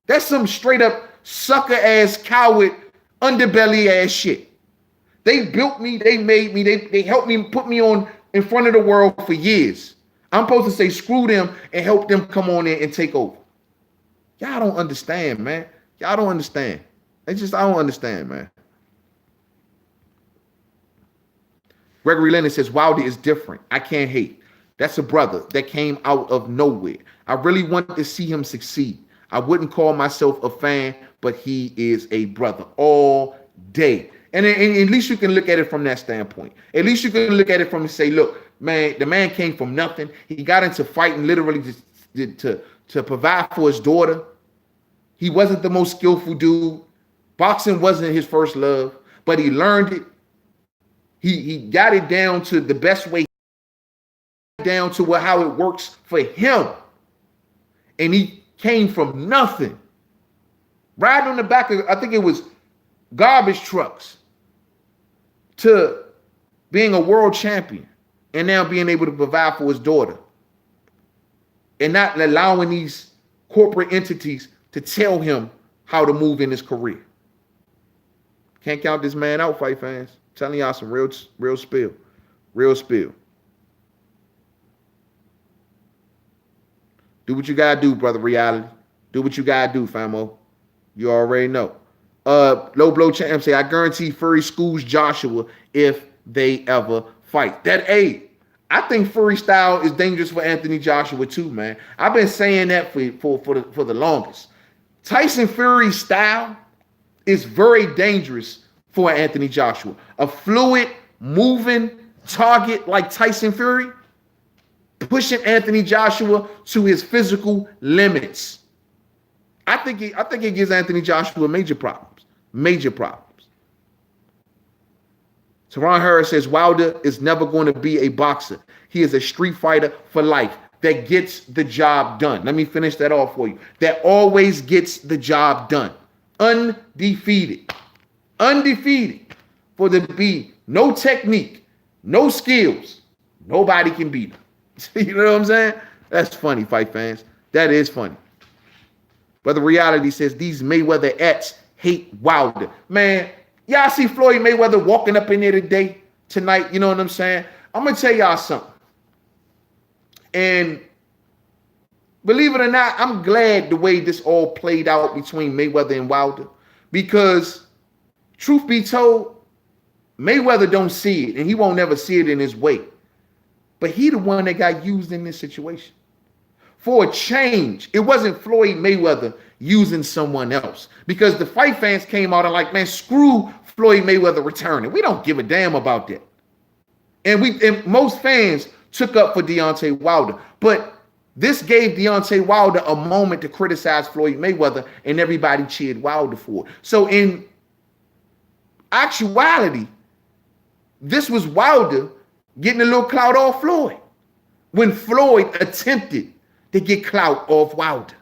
That's some straight up sucker ass, coward, underbelly ass shit. They built me, they made me, they helped me, put me on in front of the world for years. I'm supposed to say screw them and help them come on in and take over. Y'all don't understand, man. Y'all don't understand. I don't understand, man. Gregory Lennon says, Wilder is different. I can't hate. That's a brother that came out of nowhere. I really want to see him succeed. I wouldn't call myself a fan, but he is a brother all day. And at least you can look at it from that standpoint. At least you can look at it from and say, look, man, the man came from nothing. He got into fighting literally to provide for his daughter. He wasn't the most skillful dude. Boxing wasn't his first love, but he learned it. He got it down to the best way, down to how it works for him. And he came from nothing. Riding on the back of, I think it was garbage trucks, to being a world champion and now being able to provide for his daughter and not allowing these corporate entities to tell him how to move in his career. Can't count this man out, fight fans. I'm telling y'all some real spill. Real spill. Do what you gotta do, brother reality. Do what you gotta do, famo. You already know. Low blow champ say, I guarantee Fury schools Joshua if they ever fight. I think Fury style is dangerous for Anthony Joshua too, man. I've been saying that for the longest. Tyson Fury's style is very dangerous for Anthony Joshua. A fluid, moving target like Tyson Fury, pushing Anthony Joshua to his physical limits. I think it gives Anthony Joshua major problems. Major problems. Teron Harris says Wilder is never going to be a boxer. He is a street fighter for life that gets the job done. Let me finish that off for you. That always gets the job done. Undefeated. Undefeated. For there to be no technique, no skills, nobody can beat him. You know what I'm saying? That's funny, fight fans. That is funny. But the reality says these Mayweather-ettes hate Wilder. Man, y'all see Floyd Mayweather walking up in there tonight, you know what I'm saying? I'm going to tell y'all something. And believe it or not, I'm glad the way this all played out between Mayweather and Wilder, because truth be told, Mayweather don't see it, and he won't never see it in his way. But he the one that got used in this situation. For a change, it wasn't Floyd Mayweather using someone else, because the fight fans came out and like, man, screw Floyd Mayweather returning. We don't give a damn about that. And most fans took up for Deontay Wilder. But this gave Deontay Wilder a moment to criticize Floyd Mayweather, and everybody cheered Wilder for it. So in actuality, this was Wilder getting a little clout off Floyd when Floyd attempted to get clout off Wilder.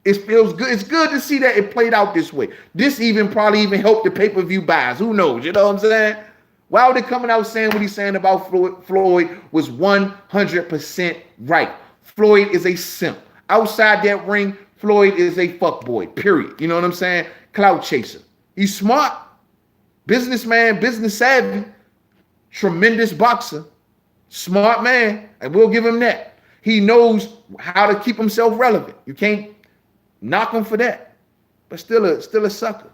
It feels good. It's good to see that it played out this way. This probably helped the pay-per-view buys. Who knows? You know what I'm saying? Wilder coming out saying what he's saying about Floyd was 100% right. Floyd is a simp. Outside that ring, Floyd is a fuckboy, period. You know what I'm saying? Clout chaser. He's smart, businessman, business savvy, tremendous boxer, smart man, and we'll give him that. He knows how to keep himself relevant. You can't knock him for that. But still a sucker.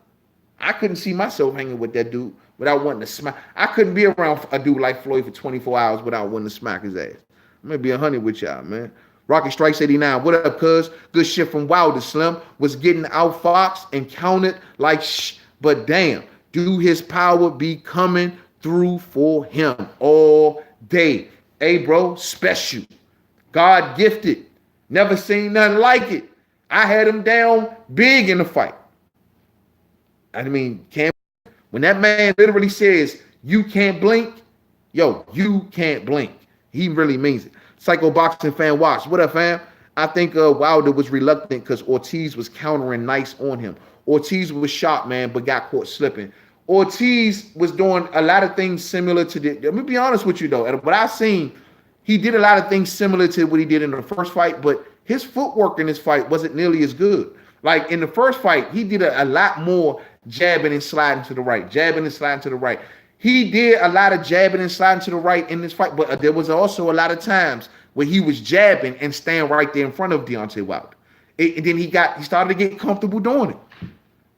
I couldn't see myself hanging with that dude without wanting to smack. I couldn't be around a dude like Floyd for 24 hours without wanting to smack his ass. I'm gonna be 100 with y'all, man. Rocky Strikes 89. What up, cuz? Good shit from Wilder. Slim was getting outfoxed and counted like shh. But damn, do his power be coming through for him all day? Hey, bro, special. God gifted. Never seen nothing like it. I had him down big in the fight. I mean, when that man literally says, you can't blink, yo, you can't blink. He really means it. Psycho Boxing Fan Watch. What up, fam? I think Wilder was reluctant because Ortiz was countering nice on him. Ortiz was sharp, man, but got caught slipping. Ortiz was doing a lot of things similar to the. Let me be honest with you, though. What I've seen, he did a lot of things similar to what he did in the first fight, but his footwork in this fight wasn't nearly as good. Like in the first fight, he did a lot more jabbing and sliding to the right, jabbing and sliding to the right. He did a lot of jabbing and sliding to the right in this fight, but there was also a lot of times where he was jabbing and staying right there in front of Deontay Wilder. And then he started to get comfortable doing it.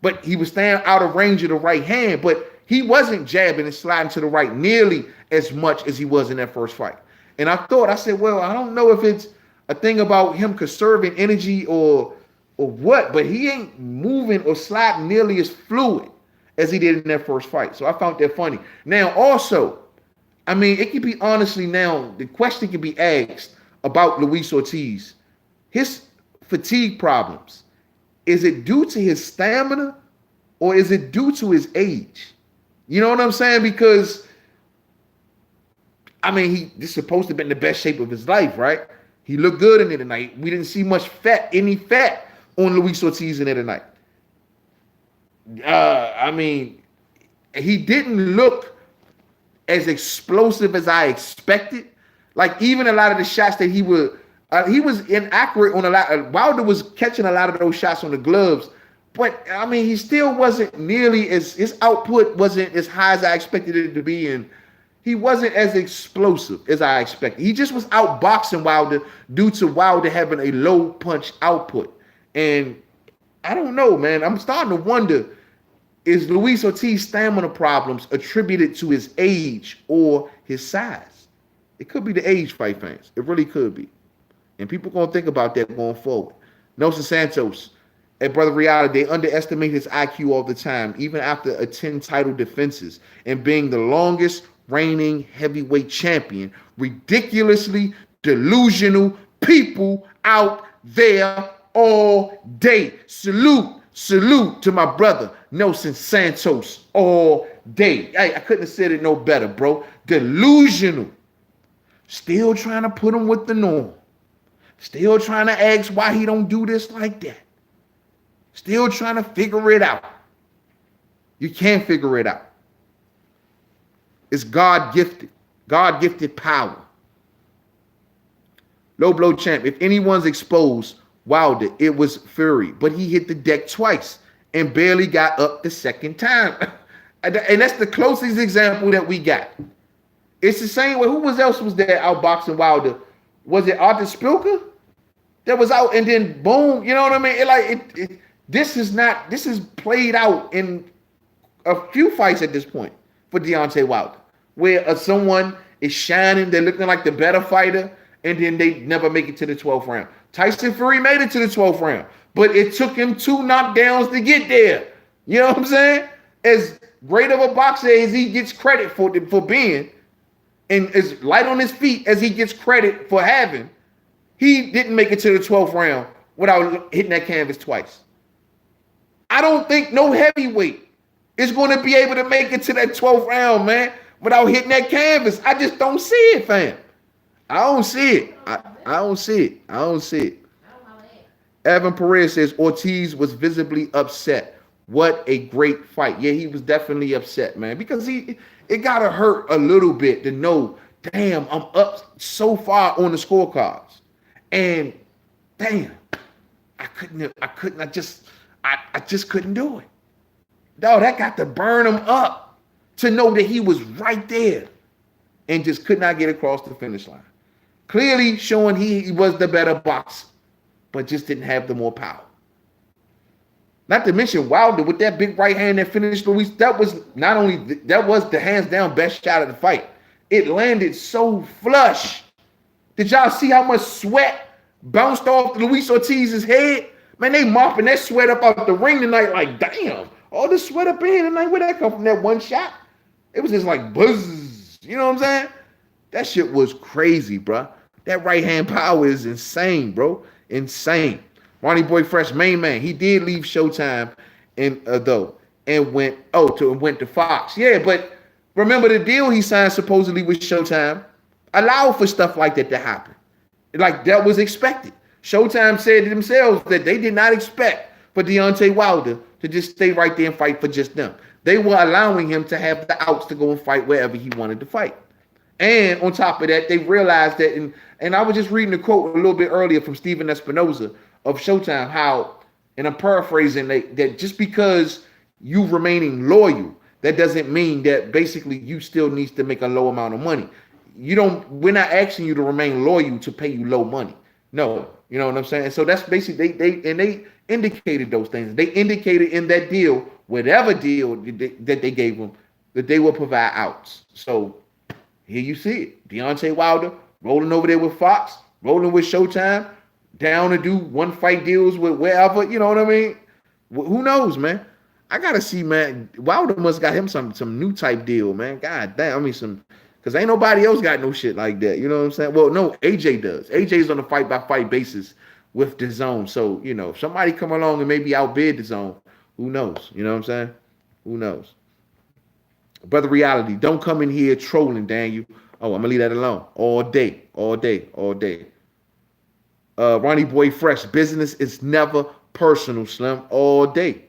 But he was staying out of range of the right hand, but he wasn't jabbing and sliding to the right nearly as much as he was in that first fight. And I said, well, I don't know if it's a thing about him conserving energy or what, but he ain't moving or sliding nearly as fluid as he did in that first fight. So I found that funny. Now, also, I mean, it can be honestly now, the question can be asked about Luis Ortiz. His fatigue problems, is it due to his stamina or is it due to his age? You know what I'm saying? Because, I mean, he's supposed to be in the best shape of his life, right? He looked good in it tonight. We didn't see much any fat on Luis Ortiz in it tonight. I mean, he didn't look as explosive as I expected. Like even a lot of the shots that he was inaccurate on a lot. Wilder was catching a lot of those shots on the gloves, but I mean, he still wasn't nearly as, his output wasn't as high as I expected it to be, and he wasn't as explosive as I expected. He just was outboxing Wilder due to Wilder having a low punch output. And I don't know, man. I'm starting to wonder, is Luis Ortiz stamina problems attributed to his age or his size? It could be the age, fight fans. It really could be. And people going to think about that going forward. Nelson Santos and Brother Riata, they underestimate his IQ all the time, even after a 10 title defenses and being the longest reigning heavyweight champion. Ridiculously delusional people out there all day. Salute to my brother Nelson Santos all day. I couldn't have said it no better, bro. Delusional. Still trying to put him with the norm. Still trying to ask why he don't do this like that. Still trying to figure it out. You can't figure it out. It's God-gifted. God-gifted power. Low blow champ. If anyone's exposed Wilder, it was Fury. But he hit the deck twice and barely got up the second time. And that's the closest example that we got. It's the same way. Who else was there outboxing Wilder? Was it Arthur Spilker that was out and then boom? You know what I mean? This is played out in a few fights at this point for Deontay Wilder, where someone is shining, they're looking like the better fighter, and then they never make it to the 12th round. Tyson Fury made it to the 12th round, but it took him 2 knockdowns to get there. You know what I'm saying? As great of a boxer as he gets credit for being, and as light on his feet as he gets credit for having, he didn't make it to the 12th round without hitting that canvas twice. I don't think no heavyweight is going to be able to make it to that 12th round, man, without hitting that canvas. I just don't see it, fam. I don't see it. I don't see it. I don't see it. Evan Perez says Ortiz was visibly upset. What a great fight. Yeah, he was definitely upset, man, because it got to hurt a little bit to know, damn, I'm up so far on the scorecards. And damn, I just couldn't do it. Dog, that got to burn him up to know that he was right there and just could not get across the finish line. Clearly showing he was the better boxer, but just didn't have the more power. Not to mention Wilder with that big right hand that finished Luis. That was the hands down best shot of the fight. It landed so flush. Did y'all see how much sweat bounced off Luis Ortiz's head? Man, they mopping that sweat up out the ring tonight. Like, damn, all this sweat up in here tonight. Where'd that come from? That one shot? It was just like buzz. You know what I'm saying? That shit was crazy, bro. That right hand power is insane, bro. Insane. Ronnie Boy Fresh, main man. He did leave Showtime and though and went to Fox. Yeah, but remember the deal he signed supposedly with Showtime allowed for stuff like that to happen. Like that was expected. Showtime said themselves that they did not expect for Deontay Wilder to just stay right there and fight for just them. They were allowing him to have the outs to go and fight wherever he wanted to fight. And on top of that, they realized that, and I was just reading a quote a little bit earlier from Steven Espinoza of Showtime, how, and I'm paraphrasing, that just because you remaining loyal, that doesn't mean that basically you still needs to make a low amount of money. We're not asking you to remain loyal to pay you low money. No, you know what I'm saying? So that's basically, they indicated those things. They indicated in that deal, whatever deal that they gave them, that they will provide outs. So here you see it. Deontay Wilder rolling over there with Fox, rolling with Showtime, down to do one fight deals with wherever, you know what I mean? Who knows, man? I gotta see, man. Wilder must got him some new type deal, man. God damn, I mean because ain't nobody else got no shit like that. You know what I'm saying? Well, no, AJ does. AJ's on a fight by fight basis with the zone. So, you know, if somebody come along and maybe outbid the zone, who knows? You know what I'm saying? Who knows? Brother Reality, don't come in here trolling, Daniel. Oh, I'm gonna leave that alone. All day. Ronnie Boy Fresh, business is never personal, Slim. All day.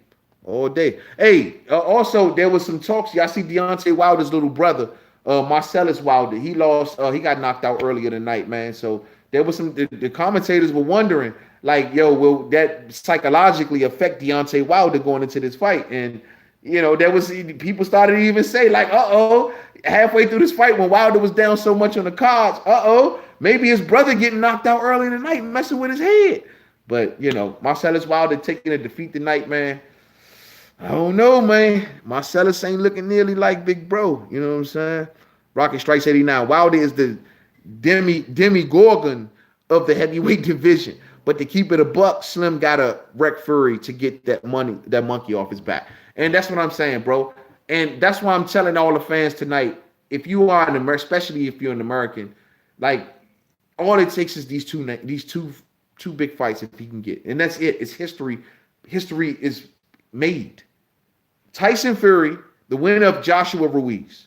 Hey, also there was some talks. Y'all see Deontay Wilder's little brother, Marcellus Wilder. He got knocked out earlier tonight, man. So there was the commentators were wondering, like, yo, will that psychologically affect Deontay Wilder going into this fight? And you know, there was people started to even say, like, halfway through this fight when Wilder was down so much on the cards, maybe his brother getting knocked out early in the night, messing with his head. But, you know, Marcellus Wilder taking a defeat tonight, man. I don't know, man. Marcellus ain't looking nearly like Big Bro. You know what I'm saying? Rocket Strikes 89. Wilder is the Demigorgon of the heavyweight division. But to keep it a buck, Slim got to wreck Fury to get that monkey off his back. And that's what I'm saying, bro. And that's why I'm telling all the fans tonight, if you are an American, especially if you're an American, like, all it takes is these two big fights if he can get. And that's it. It's history. History is made. Tyson Fury, the winner of Joshua Ruiz.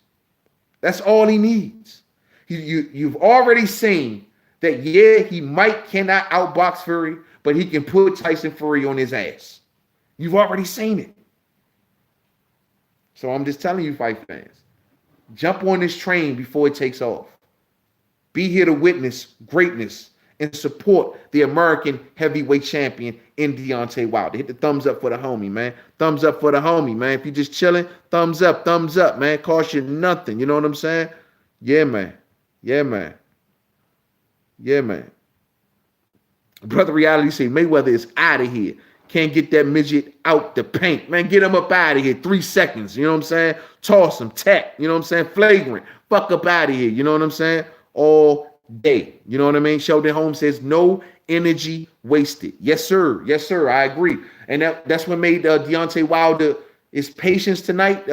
That's all he needs. You've already seen that, yeah, he cannot outbox Fury, but he can put Tyson Fury on his ass. You've already seen it. So I'm just telling you, fight fans, jump on this train before it takes off. Be here to witness greatness and support the American heavyweight champion in Deontay Wilder. Hit the thumbs up for the homie, man. Thumbs up for the homie, man. If you're just chilling, thumbs up, man. Cost you nothing. You know what I'm saying? Yeah, man. Brother Reality say Mayweather is out of here. Can't get that midget out the paint. Man, get him up out of here. 3 seconds. You know what I'm saying? Toss him. Tech. You know what I'm saying? Flagrant. Fuck up out of here. You know what I'm saying? All day. You know what I mean? Sheldon Holmes says no energy wasted. Yes, sir. I agree. And that's what made Deontay Wilder his patience tonight.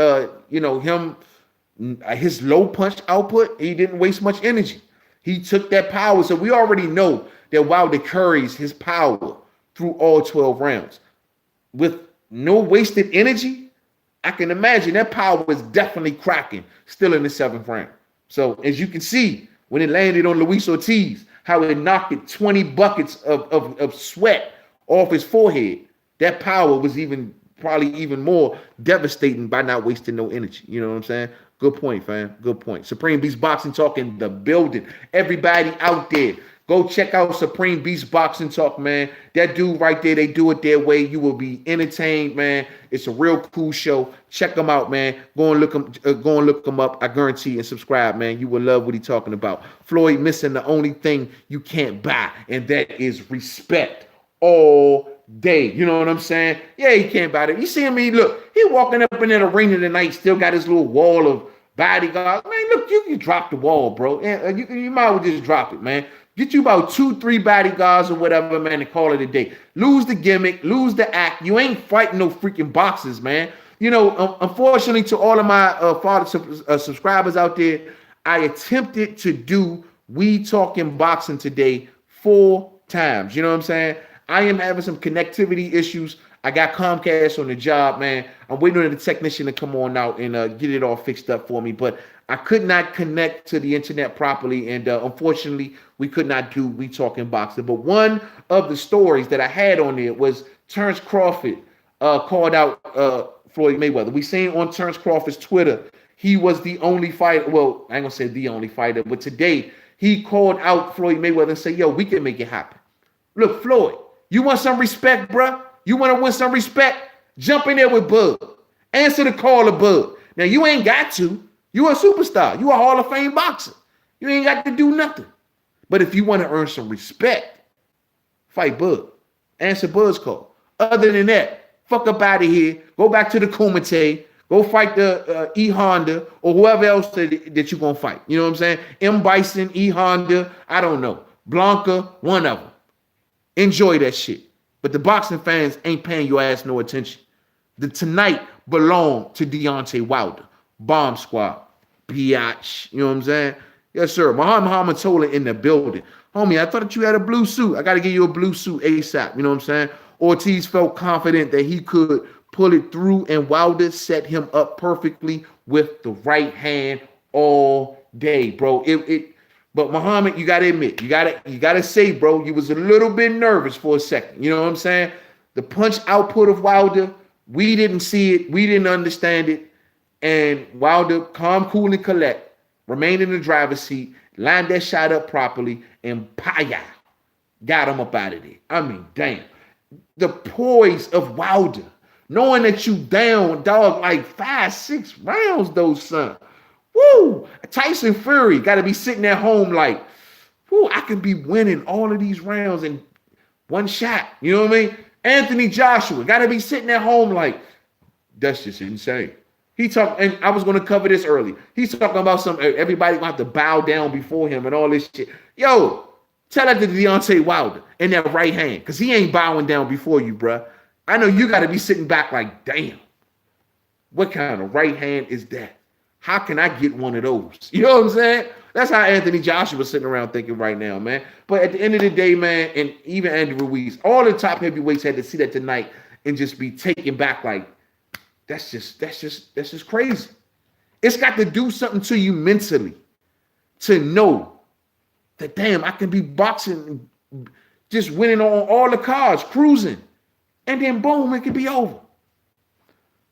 His low punch output, he didn't waste much energy. He took that power. So we already know that Wilder carries his power through all 12 rounds. With no wasted energy, I can imagine that power was definitely cracking still in the 7th round. So as you can see, when it landed on Luis Ortiz, how it knocked 20 buckets of sweat off his forehead, that power was probably even more devastating by not wasting no energy. You know what I'm saying? Good point, fam. Good point. Supreme Beast Boxing Talk in the building. Everybody out there, go check out Supreme Beast Boxing Talk, man. That dude right there, they do it their way. You will be entertained, man. It's a real cool show. Check them out, man. Go and look them up. I guarantee, and subscribe, man. You will love what he's talking about. Floyd missing the only thing you can't buy, and that is respect all day. You know what I'm saying? Yeah, he can't buy it. You see him? Look, he walking up in that arena tonight, still got his little wall of bodyguards. Man, look, you can drop the wall, bro. You might as well just drop it, man. Get you about 2-3 bodyguards or whatever, man, and call it a day. Lose the gimmick, lose the act. You ain't fighting no freaking boxes, man. You know, unfortunately, to all of my subscribers out there, I attempted to do We Talking Boxing today 4 times. You know what I'm saying? I am having some connectivity issues. I got Comcast on the job, man. I'm waiting on the technician to come on out and get it all fixed up for me. But I could not connect to the internet properly. And unfortunately, we could not do We Talking Boxing. But one of the stories that I had on there was Terrence Crawford called out Floyd Mayweather. We seen on Terrence Crawford's Twitter, he was the only fighter. Well, I ain't gonna say the only fighter, but today he called out Floyd Mayweather and said, yo, we can make it happen. Look, Floyd, you want some respect, bruh? You want to win some respect? Jump in there with Bud. Answer the call of Bud. Now, you ain't got to. You a superstar. You a Hall of Fame boxer. You ain't got to do nothing. But if you want to earn some respect, fight Bud. Answer Bud's call. Other than that, fuck up out of here. Go back to the Kumite. Go fight the E Honda or whoever else that you're going to fight. You know what I'm saying? M. Bison, E Honda, I don't know. Blanca, one of them. Enjoy that shit. But the boxing fans ain't paying your ass no attention. The tonight belonged to Deontay Wilder. Bomb Squad. Biatch. You know what I'm saying? Yes, sir. Muhammad Tola in the building. Homie, I thought that you had a blue suit. I got to give you a blue suit ASAP. You know what I'm saying? Ortiz felt confident that he could pull it through, and Wilder set him up perfectly with the right hand all day, bro. But Muhammad, you gotta admit, you gotta say, bro, you was a little bit nervous for a second. You know what I'm saying? The punch output of Wilder, we didn't see it, we didn't understand it, and Wilder, calm, cool, and collect, remained in the driver's seat, lined that shot up properly, and paya, got him up out of there. I mean, damn, the poise of Wilder, knowing that you down, dog, like 5-6 rounds, though, son. Woo! Tyson Fury got to be sitting at home like, woo, I could be winning all of these rounds in one shot. You know what I mean? Anthony Joshua got to be sitting at home like, that's just insane. He talked, and I was going to cover this early. He's talking about everybody going to have to bow down before him and all this shit. Yo, tell that to Deontay Wilder in that right hand, because he ain't bowing down before you, bruh. I know you got to be sitting back like, damn, what kind of right hand is that? How can I get one of those? You know what I'm saying? That's how Anthony Joshua was sitting around thinking right now, man. But at the end of the day, man, and even Andy Ruiz, all the top heavyweights had to see that tonight and just be taken back like, that's just crazy. It's got to do something to you mentally to know that, damn, I can be boxing, just winning on all the cards, cruising, and then boom, it can be over.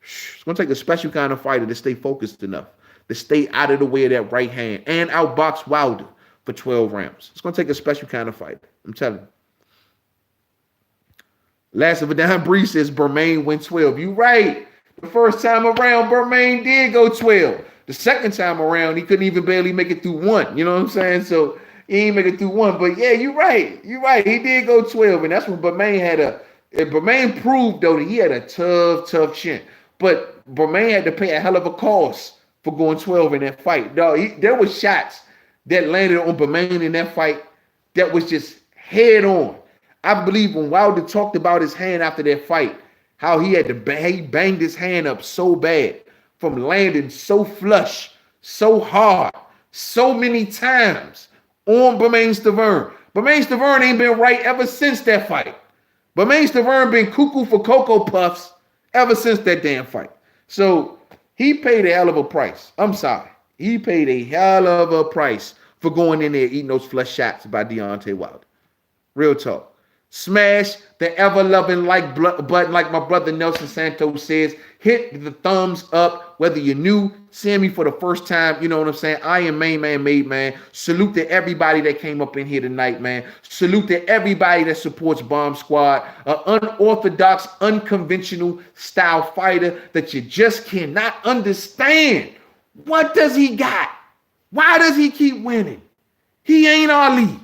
It's going to take a special kind of fighter to stay focused enough, to stay out of the way of that right hand and outbox Wilder for 12 rounds. It's going to take a special kind of fighter. I'm telling you. Last of a down, Bree says Bermain went 12. You right. The first time around, Bermain did go 12. The second time around, he couldn't even barely make it through one. You know what I'm saying? So he ain't make it through one. But yeah, you're right. You're right. He did go 12. And that's when Bermain Bermain proved, though, that he had a tough chin. But Bermain had to pay a hell of a cost for going 12 in that fight. Dog, there was shots that landed on Bermain in that fight that was just head on. I believe when Wilder talked about his hand after that fight, how he had to he banged his hand up so bad from landing so flush, so hard, so many times on Bermain Stavern. Bermain Stavern ain't been right ever since that fight. Bermain Stavern been cuckoo for Cocoa Puffs ever since that damn fight. So he paid a hell of a price. I'm sorry. He paid a hell of a price for going in there eating those flush shots by Deontay Wilder. Real talk. Smash the ever-loving like button, like my brother Nelson Santos says. Hit the thumbs up, whether you're new, seeing me for the first time, you know what I'm saying? I am main man made, man. Salute to everybody that came up in here tonight, man. Salute to everybody that supports Bomb Squad, an unorthodox, unconventional style fighter that you just cannot understand. What does he got? Why does he keep winning? He ain't Ali.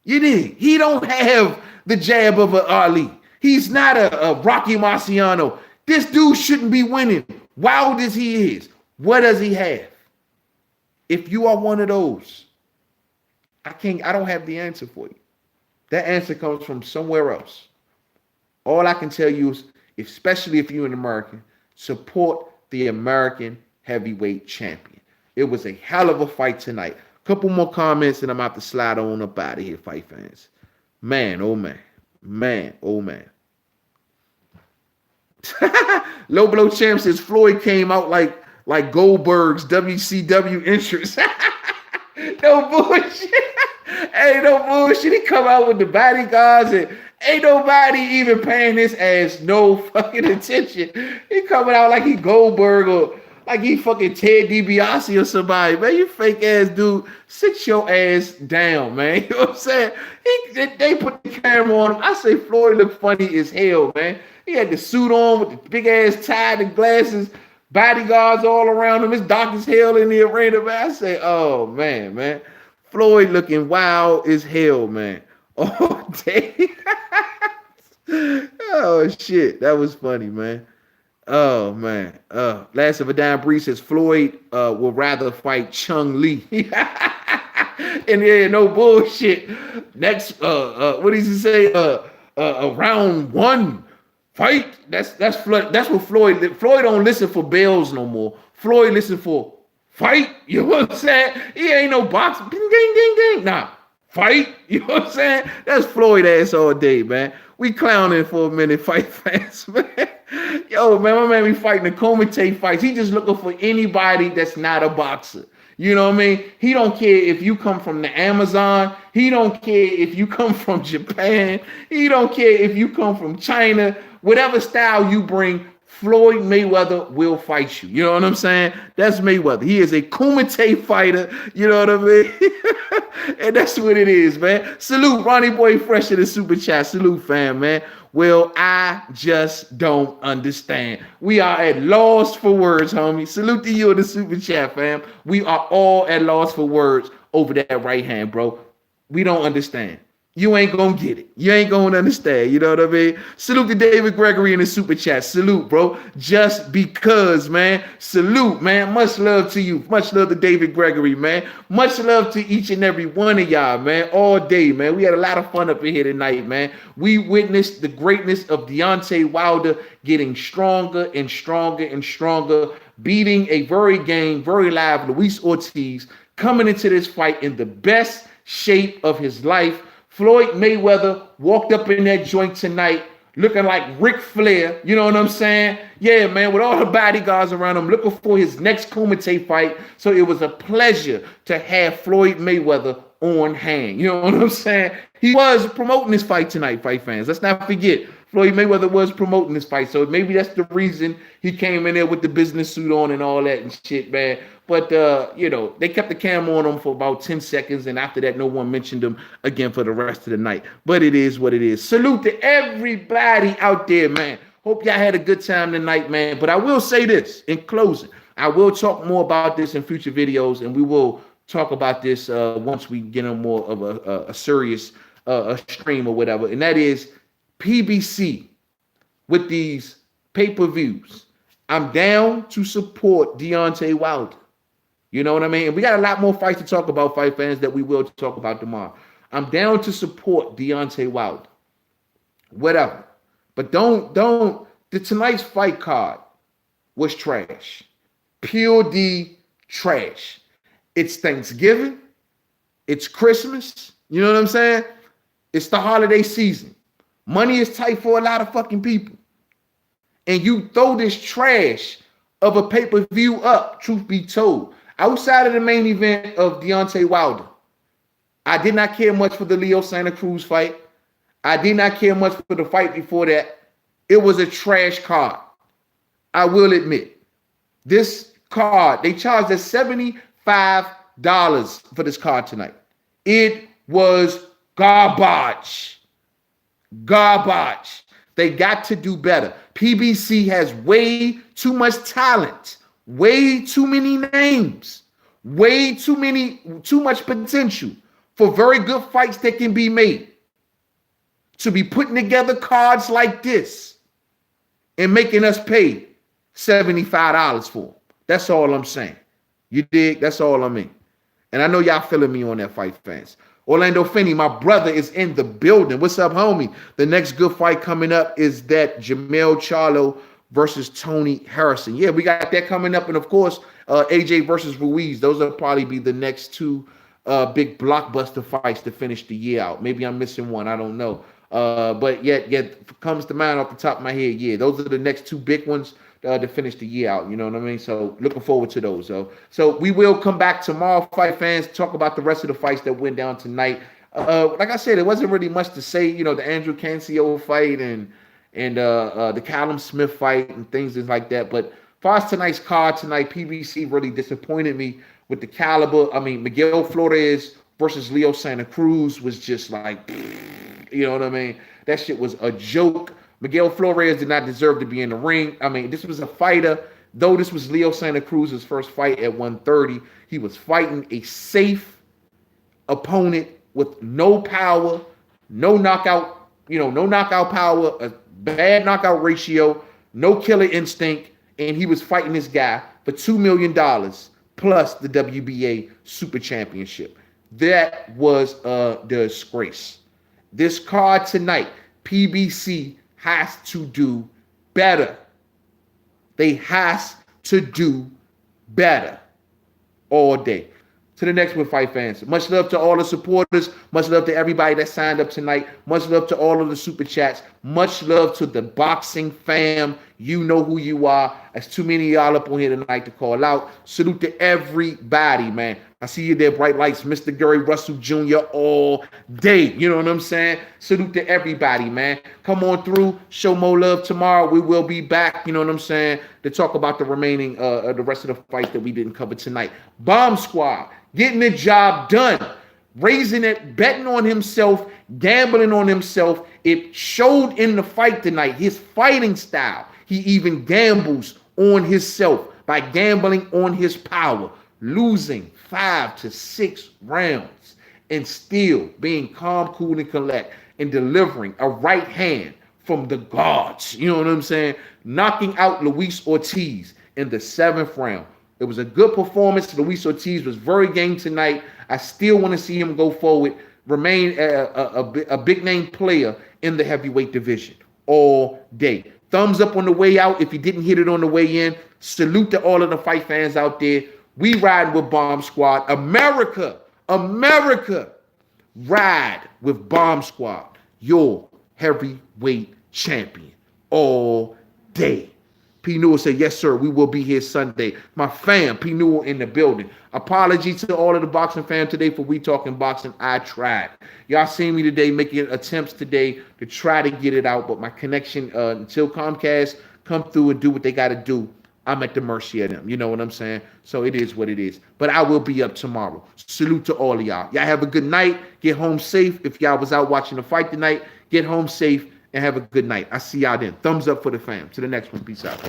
You dig? He don't have the jab of an Ali. He's not a Rocky Marciano. This dude shouldn't be winning. Wild as he is, what does he have? If you are one of those, I don't have the answer for you. That answer comes from somewhere else. All I can tell you is, especially if you're an American, support the American heavyweight champion. It was a hell of a fight tonight. Couple more comments, and I'm about to slide on up out of here, fight fans. Man, oh man. Man, oh man. Low Blow Champ says Floyd came out like Goldberg's WCW entrance. No bullshit. Ain't no bullshit. He come out with the bodyguards and ain't nobody even paying his ass no fucking attention. He coming out like he Goldberg or like he fucking Ted DiBiase or somebody. Man, you fake ass dude. Sit your ass down, man. You know what I'm saying? They put the camera on him. I say Floyd looked funny as hell, man. He had the suit on with the big ass tie and glasses, bodyguards all around him. It's dark as hell in the arena, man. I say, oh man. Floyd looking wild as hell, man. Oh, damn. Oh, shit. That was funny, man. Oh, man. Last of a Dime Breeze says Floyd will rather fight Chung Lee. And yeah, no bullshit. Next, what does he say? Round one fight. That's Floyd. That's what Floyd don't listen for bells no more. Floyd listen for fight. You know what I'm saying? He ain't no boxing. Ding, ding, ding, ding. Nah, fight. You know what I'm saying? That's Floyd ass all day, man. We clowning for a minute, fight fans, man. Yo, man, my man be fighting the Kumite fights. He just looking for anybody that's not a boxer. You know what I mean? He don't care if you come from the Amazon. He don't care if you come from Japan. He don't care if you come from China. Whatever style you bring, Floyd Mayweather will fight you. You know what I'm saying? That's Mayweather. He is a Kumite fighter. You know what I mean? And that's what it is, man. Salute, Ronnie Boy Fresh in the super chat. Salute, fam, man. Well, I just don't understand. We are at loss for words, homie. Salute to you in the super chat, fam. We are all at loss for words over that right hand, bro. We don't understand. You ain't gonna get it. You ain't gonna understand. You know what I mean? Salute to David Gregory in the super chat. Salute, bro. Just because, man. Salute, man. Much love to you. Much love to David Gregory, man. Much love to each and every one of y'all, man. All day, man. We had a lot of fun up in here tonight, man. We witnessed the greatness of Deontay Wilder getting stronger and stronger and stronger, beating a very live Luis Ortiz, coming into this fight in the best shape of his life. Floyd Mayweather walked up in that joint tonight looking like Ric Flair. You know what I'm saying? Yeah, man, with all the bodyguards around him, looking for his next Kumite fight. So it was a pleasure to have Floyd Mayweather on hand. You know what I'm saying? He was promoting this fight tonight, fight fans. Let's not forget. Floyd Mayweather was promoting this fight. So maybe that's the reason he came in there with the business suit on and all that and shit, man. But, you know, they kept the camera on him for about 10 seconds. And after that, no one mentioned him again for the rest of the night. But it is what it is. Salute to everybody out there, man. Hope y'all had a good time tonight, man. But I will say this in closing. I will talk more about this in future videos. And we will talk about this once we get on more of a serious stream or whatever. And that is PBC with these pay-per-views. I'm down to support Deontay Wilder. You know what I mean? And we got a lot more fights to talk about, fight fans, that we will talk about tomorrow. I'm down to support Deontay Wilder. Whatever. But tonight's fight card was trash. Pure D trash. It's Thanksgiving. It's Christmas. You know what I'm saying? It's the holiday season. Money is tight for a lot of fucking people. And you throw this trash of a pay-per-view up, truth be told. Outside of the main event of Deontay Wilder, I did not care much for the Leo Santa Cruz fight. I did not care much for the fight before that. It was a trash card. I will admit. This card, they charged us $75 for this card tonight. It was garbage. Garbage. They got to do better. PBC has way too much talent, way too many names, too much potential for very good fights that can be made. To be putting together cards like this and making us pay $75 for them. That's all I'm saying. You dig? That's all I mean. And I know y'all feeling me on that, fight fans. Orlando Finney, my brother, is in the building. What's up, homie? The next good fight coming up is that Jamel Charlo versus Tony Harrison. Yeah, we got that coming up. And, of course, AJ versus Ruiz. Those will probably be the next two big blockbuster fights to finish the year out. Maybe I'm missing one. I don't know. But yet comes to mind off the top of my head. Yeah, those are the next two big ones to finish the year out. You know what I mean? So looking forward to those. So we will come back tomorrow, fight fans, talk about the rest of the fights that went down tonight. Like I said, it wasn't really much to say. You know, the Andrew Cancio fight and the Callum Smith fight and things like that. But as far as tonight's card tonight, PBC really disappointed me with the caliber. I mean, Miguel Flores versus Leo Santa Cruz was just like, you know what I mean? That shit was a joke. Miguel Flores did not deserve to be in the ring. I mean, this was a fighter. Though this was Leo Santa Cruz's first fight at 130, he was fighting a safe opponent with no power, no knockout, no knockout power, a bad knockout ratio, no killer instinct, and he was fighting this guy for $2 million plus the WBA Super Championship. That was a disgrace. This card tonight, PBC has to do better. They has to do better all day. To the next one, fight fans. Much love to all the supporters. Much love to everybody that signed up tonight. Much love to all of the super chats. Much love to the boxing fam. You know who you are. There's too many of y'all up on here tonight to call out. Salute to everybody, man. I see you there, bright lights, Mr. Gary Russell Jr. all day. You know what I'm saying? Salute to everybody, man. Come on through. Show more love tomorrow. We will be back, you know what I'm saying, to talk about the remaining, the rest of the fights that we didn't cover tonight. Bomb Squad, getting the job done. Raising it, betting on himself, gambling on himself. It showed in the fight tonight, his fighting style. He even gambles on himself by gambling on his power. Losing 5 to 6 rounds and still being calm, cool, and collect and delivering a right hand from the gods. You know what I'm saying? Knocking out Luis Ortiz in the 7th round. It was a good performance. Luis Ortiz was very game tonight. I still want to see him go forward, remain a big name player in the heavyweight division all day. Thumbs up on the way out if you didn't hit it on the way in. Salute to all of the fight fans out there. We ride with Bomb Squad. America, ride with Bomb Squad. Your heavyweight champion all day. P. Newell said, yes, sir, we will be here Sunday. My fam, P. Newell in the building. Apology to all of the boxing fam today for We Talking Boxing. I tried. Y'all seen me today making attempts today to try to get it out, but my connection, until Comcast come through and do what they got to do, I'm at the mercy of them. You know what I'm saying? So it is what it is. But I will be up tomorrow. Salute to all of y'all. Y'all have a good night. Get home safe. If y'all was out watching the fight tonight, get home safe and have a good night. I see y'all then. Thumbs up for the fam. To the next one. Peace out.